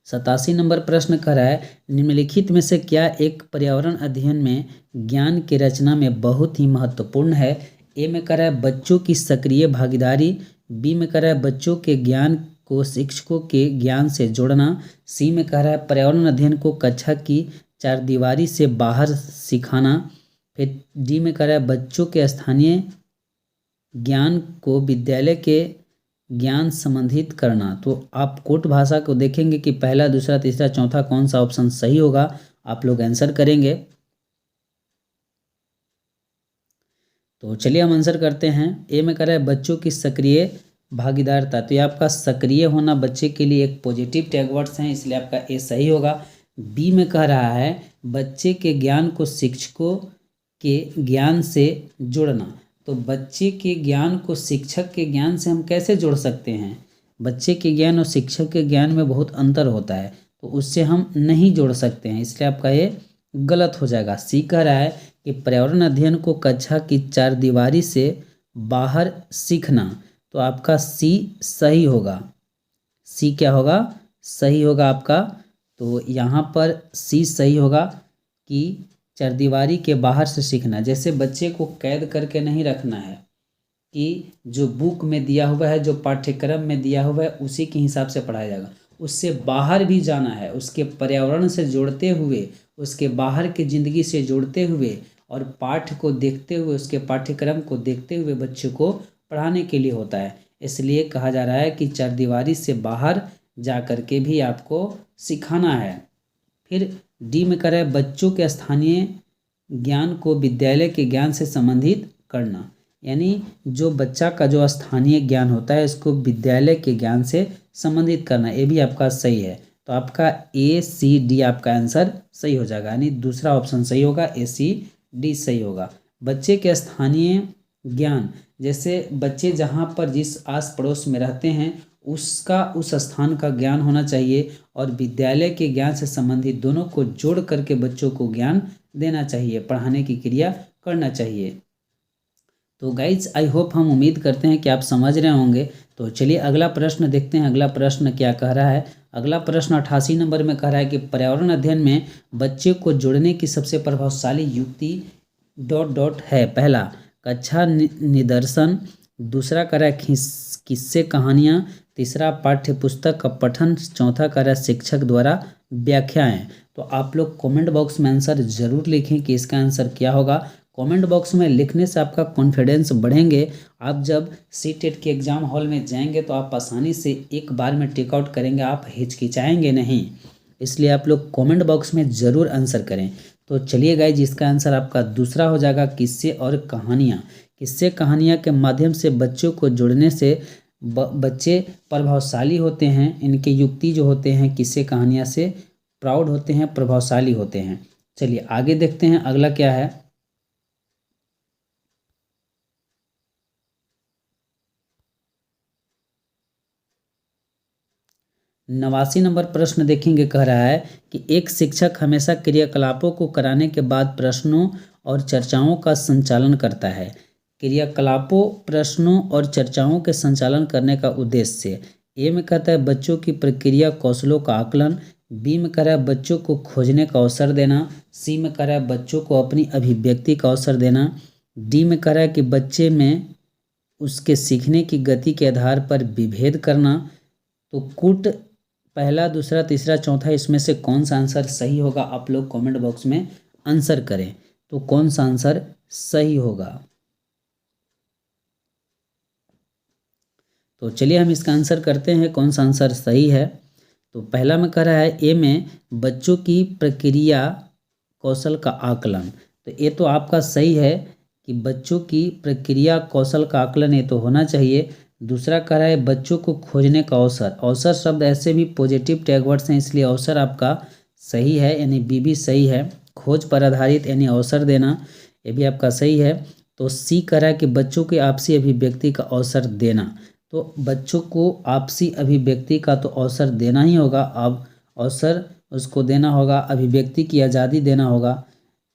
Speaker 1: 87 नंबर प्रश्न कह रहा है, निम्नलिखित में से क्या एक पर्यावरण अध्ययन में ज्ञान की रचना में बहुत ही महत्वपूर्ण है। ए में कह रहा है बच्चों की सक्रिय भागीदारी, बी में कह रहा है बच्चों के ज्ञान को शिक्षकों के ज्ञान से जोड़ना, सी में कह रहा है पर्यावरण अध्ययन को कक्षा की चारदीवारी से बाहर सिखाना, फिर डी में कह रहा है बच्चों के स्थानीय ज्ञान को विद्यालय के ज्ञान संबंधित करना। तो आप कोट भाषा को देखेंगे कि पहला, दूसरा, तीसरा, चौथा कौन सा ऑप्शन सही होगा, आप लोग आंसर करेंगे। तो चलिए हम आंसर करते हैं। ए में कह रहा है बच्चों की सक्रिय भागीदारता, तो ये आपका सक्रिय होना बच्चे के लिए एक पॉजिटिव टैग वर्ड्स हैं, इसलिए आपका ए सही होगा। बी में कह रहा है बच्चे के ज्ञान को शिक्षकों के ज्ञान से जोड़ना, तो बच्चे के ज्ञान को शिक्षक के ज्ञान से हम कैसे जोड़ सकते हैं। बच्चे के ज्ञान और शिक्षक के ज्ञान में बहुत अंतर होता है, तो उससे हम नहीं जोड़ सकते हैं, इसलिए आपका ये गलत हो जाएगा। सी कह रहा है कि पर्यावरण अध्ययन को कक्षा की चारदीवारी से बाहर सीखना, तो आपका सी सही होगा। सी क्या होगा, सही होगा आपका। तो यहाँ पर सी सही होगा कि चारदीवारी के बाहर से सीखना, जैसे बच्चे को कैद करके नहीं रखना है कि जो बुक में दिया हुआ है, जो पाठ्यक्रम में दिया हुआ है उसी के हिसाब से पढ़ाया जाएगा। उससे बाहर भी जाना है, उसके पर्यावरण से जोड़ते हुए, उसके बाहर की ज़िंदगी से जोड़ते हुए और पाठ को देखते हुए, उसके पाठ्यक्रम को देखते हुए बच्चे को पढ़ाने के लिए होता है। इसलिए कहा जा रहा है कि चारदीवारी से बाहर जा कर के भी आपको सिखाना है। फिर डी में कह रहा है बच्चों के स्थानीय ज्ञान को विद्यालय के ज्ञान से संबंधित करना, यानी जो बच्चा का जो स्थानीय ज्ञान होता है इसको विद्यालय के ज्ञान से संबंधित करना, ये भी आपका सही है। तो आपका ए सी डी आपका आंसर सही हो जाएगा, यानी दूसरा ऑप्शन सही होगा, ए सी डी सही होगा। बच्चे के स्थानीय ज्ञान, जैसे बच्चे जहाँ पर जिस आस पड़ोस में रहते हैं उसका उस स्थान का ज्ञान होना चाहिए, और विद्यालय के ज्ञान से संबंधित दोनों को जोड़ करके बच्चों को ज्ञान देना चाहिए, पढ़ाने की क्रिया करना चाहिए। तो गाइज आई होप, हम उम्मीद करते हैं कि आप समझ रहे होंगे। तो चलिए अगला प्रश्न देखते हैं, अगला प्रश्न क्या कह रहा है। अगला प्रश्न 88 नंबर में कह रहा है कि पर्यावरण अध्ययन में बच्चे को जोड़ने की सबसे प्रभावशाली युक्ति ... है। पहला, कक्षा निदर्शन, दूसरा कह रहा है किस्से कहानियाँ, तीसरा पाठ्य पुस्तक का पठन, चौथा कह रहा है शिक्षक द्वारा व्याख्याएं। तो आप लोग कमेंट बॉक्स में आंसर जरूर लिखें कि इसका आंसर क्या होगा। कमेंट बॉक्स में लिखने से आपका कॉन्फिडेंस बढ़ेंगे। आप जब सीटेट के एग्ज़ाम हॉल में जाएंगे तो आप आसानी से एक बार में टिक आउट करेंगे, आप हिचकिचाएंगे नहीं। इसलिए आप लोग कमेंट बॉक्स में ज़रूर आंसर करें। तो चलिए गाइज, इसका आंसर आपका दूसरा हो जाएगा, किस्से और कहानियाँ। किस्से कहानियाँ के माध्यम से बच्चों को जोड़ने से बच्चे प्रभावशाली होते हैं, इनके युक्ति जो होते हैं किस्से कहानियाँ से प्राउड होते हैं, प्रभावशाली होते हैं। चलिए आगे देखते हैं अगला क्या है। 89 नंबर प्रश्न देखेंगे, कह रहा है कि एक शिक्षक हमेशा क्रियाकलापों को कराने के बाद प्रश्नों और चर्चाओं का संचालन करता है। क्रियाकलापों, प्रश्नों और चर्चाओं के संचालन करने का उद्देश्य। ए में कहता है बच्चों की प्रक्रिया कौशलों का आकलन, बी में कह रहा है बच्चों को खोजने का अवसर देना, सी में कह रहा है बच्चों को अपनी अभिव्यक्ति का अवसर देना, डी में कह रहा है कि बच्चे में उसके सीखने की गति के आधार पर विभेद करना। तो कुट पहला, दूसरा, तीसरा, चौथा इसमें से कौन सा आंसर सही होगा, आप लोग कमेंट बॉक्स में आंसर करें। तो कौन सा आंसर सही होगा। तो चलिए हम इसका आंसर करते हैं, कौन सा आंसर सही है। तो पहला में कह रहा है ए में बच्चों की प्रक्रिया कौशल का आकलन। तो ये तो आपका सही है कि बच्चों की प्रक्रिया कौशल का आकलन ये तो होना चाहिए। दूसरा कह रहा है बच्चों को खोजने का अवसर। अवसर शब्द ऐसे भी पॉजिटिव टैग वर्ड्स हैं, इसलिए अवसर आपका सही है, यानी बी भी सही है। खोज पर आधारित यानी अवसर देना, ये भी आपका सही है। तो सी कह रहा है कि बच्चों के आपसी अभिव्यक्ति का अवसर देना। तो बच्चों को आपसी अभिव्यक्ति का तो अवसर देना ही होगा, अब अवसर उसको देना होगा, अभिव्यक्ति की आज़ादी देना होगा,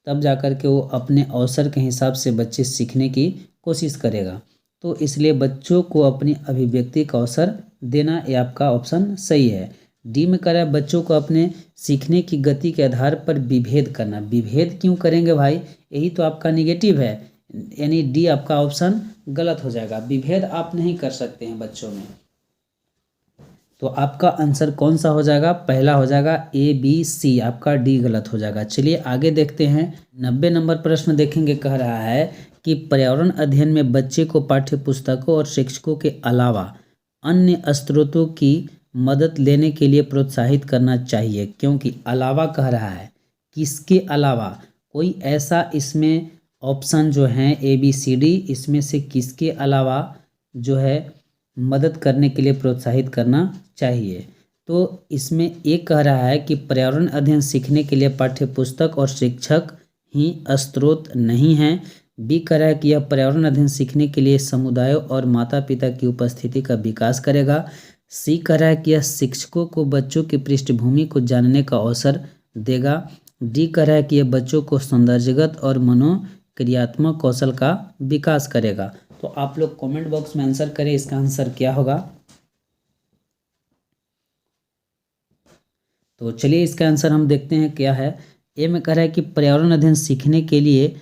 Speaker 1: तब जाकर के वो अपने अवसर के हिसाब से बच्चे सीखने की कोशिश करेगा। तो इसलिए बच्चों को अपनी अभिव्यक्ति का अवसर देना, ये आपका ऑप्शन सही है। डी में कह रहा है बच्चों को अपने सीखने की गति के आधार पर विभेद करना। विभेद क्यों करेंगे भाई, यही तो आपका निगेटिव है, यानी डी आपका ऑप्शन गलत हो जाएगा। विभेद आप नहीं कर सकते हैं बच्चों में, तो आपका आंसर कौन सा हो जाएगा, पहला हो जाएगा ए बी सी, आपका डी गलत हो जाएगा। चलिए आगे देखते हैं। 90 नंबर प्रश्न देखेंगे, कह रहा है कि पर्यावरण अध्ययन में बच्चे को पाठ्य पुस्तकों और शिक्षकों के अलावा अन्य स्रोतों की मदद लेने के लिए प्रोत्साहित करना चाहिए। क्योंकि अलावा कह रहा है, किसके अलावा, कोई ऐसा इसमें ऑप्शन जो है ए बी सी डी, इसमें से किसके अलावा जो है मदद करने के लिए प्रोत्साहित करना चाहिए। तो इसमें एक कह रहा है कि पर्यावरण अध्ययन सीखने के लिए पाठ्य पुस्तक और शिक्षक ही स्रोत नहीं हैं। बी कह रहा है कि यह पर्यावरण अध्ययन सीखने के लिए समुदायों और माता पिता की उपस्थिति का विकास करेगा। सी कह रहा है कि यह शिक्षकों को बच्चों की पृष्ठभूमि को जानने का अवसर देगा। डी कह रहा है कि यह बच्चों को सौंदर्यगत और मनोक्रियात्मक कौशल का विकास करेगा। तो आप लोग कमेंट बॉक्स में आंसर करें, इसका आंसर क्या होगा। तो चलिए इसका आंसर हम देखते हैं क्या है। ए में कह रहा है कि पर्यावरण अध्ययन सीखने के लिए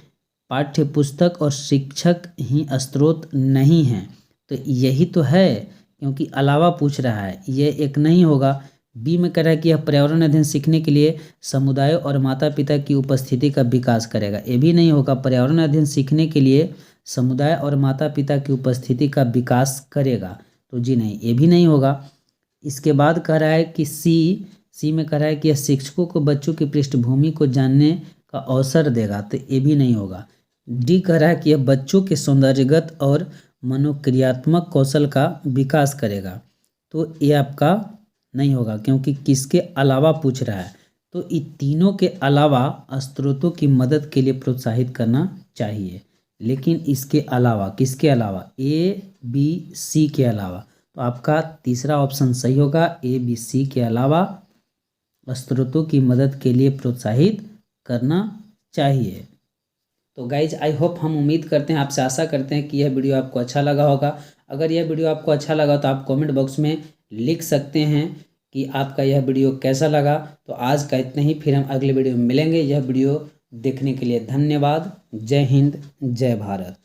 Speaker 1: पाठ्य पुस्तक और शिक्षक ही स्रोत नहीं हैं। तो यही तो है, क्योंकि अलावा पूछ रहा है, ये एक नहीं होगा। बी में कह रहा है कि यह पर्यावरण अध्ययन सीखने के लिए समुदायों और माता पिता की उपस्थिति का विकास करेगा। ये भी नहीं होगा, पर्यावरण अध्ययन सीखने के लिए समुदाय और माता पिता की उपस्थिति का विकास करेगा। तो जी नहीं, ये भी नहीं होगा। इसके बाद कह रहा है कि सी में कह रहा है कि यह शिक्षकों को बच्चों की पृष्ठभूमि को जानने का अवसर देगा। तो ये भी नहीं होगा। डी कह रहा है कि यह बच्चों के सौंदर्यगत और मनोक्रियात्मक कौशल का विकास करेगा। तो ये आपका नहीं होगा, क्योंकि किसके अलावा पूछ रहा है। तो इन तीनों के अलावा स्रोतों की मदद के लिए प्रोत्साहित करना चाहिए, लेकिन इसके अलावा, किसके अलावा, ए बी सी के अलावा। तो आपका तीसरा ऑप्शन सही होगा, ए बी सी के अलावा स्रोतों की मदद के लिए प्रोत्साहित करना चाहिए। तो गाइज आई होप, हम उम्मीद करते हैं, आपसे आशा करते हैं कि यह वीडियो आपको अच्छा लगा होगा। अगर यह वीडियो आपको अच्छा लगा तो आप कमेंट बॉक्स में लिख सकते हैं कि आपका यह वीडियो कैसा लगा। तो आज का इतना ही, फिर हम अगले वीडियो में मिलेंगे। यह वीडियो देखने के लिए धन्यवाद। जय हिंद, जय भारत।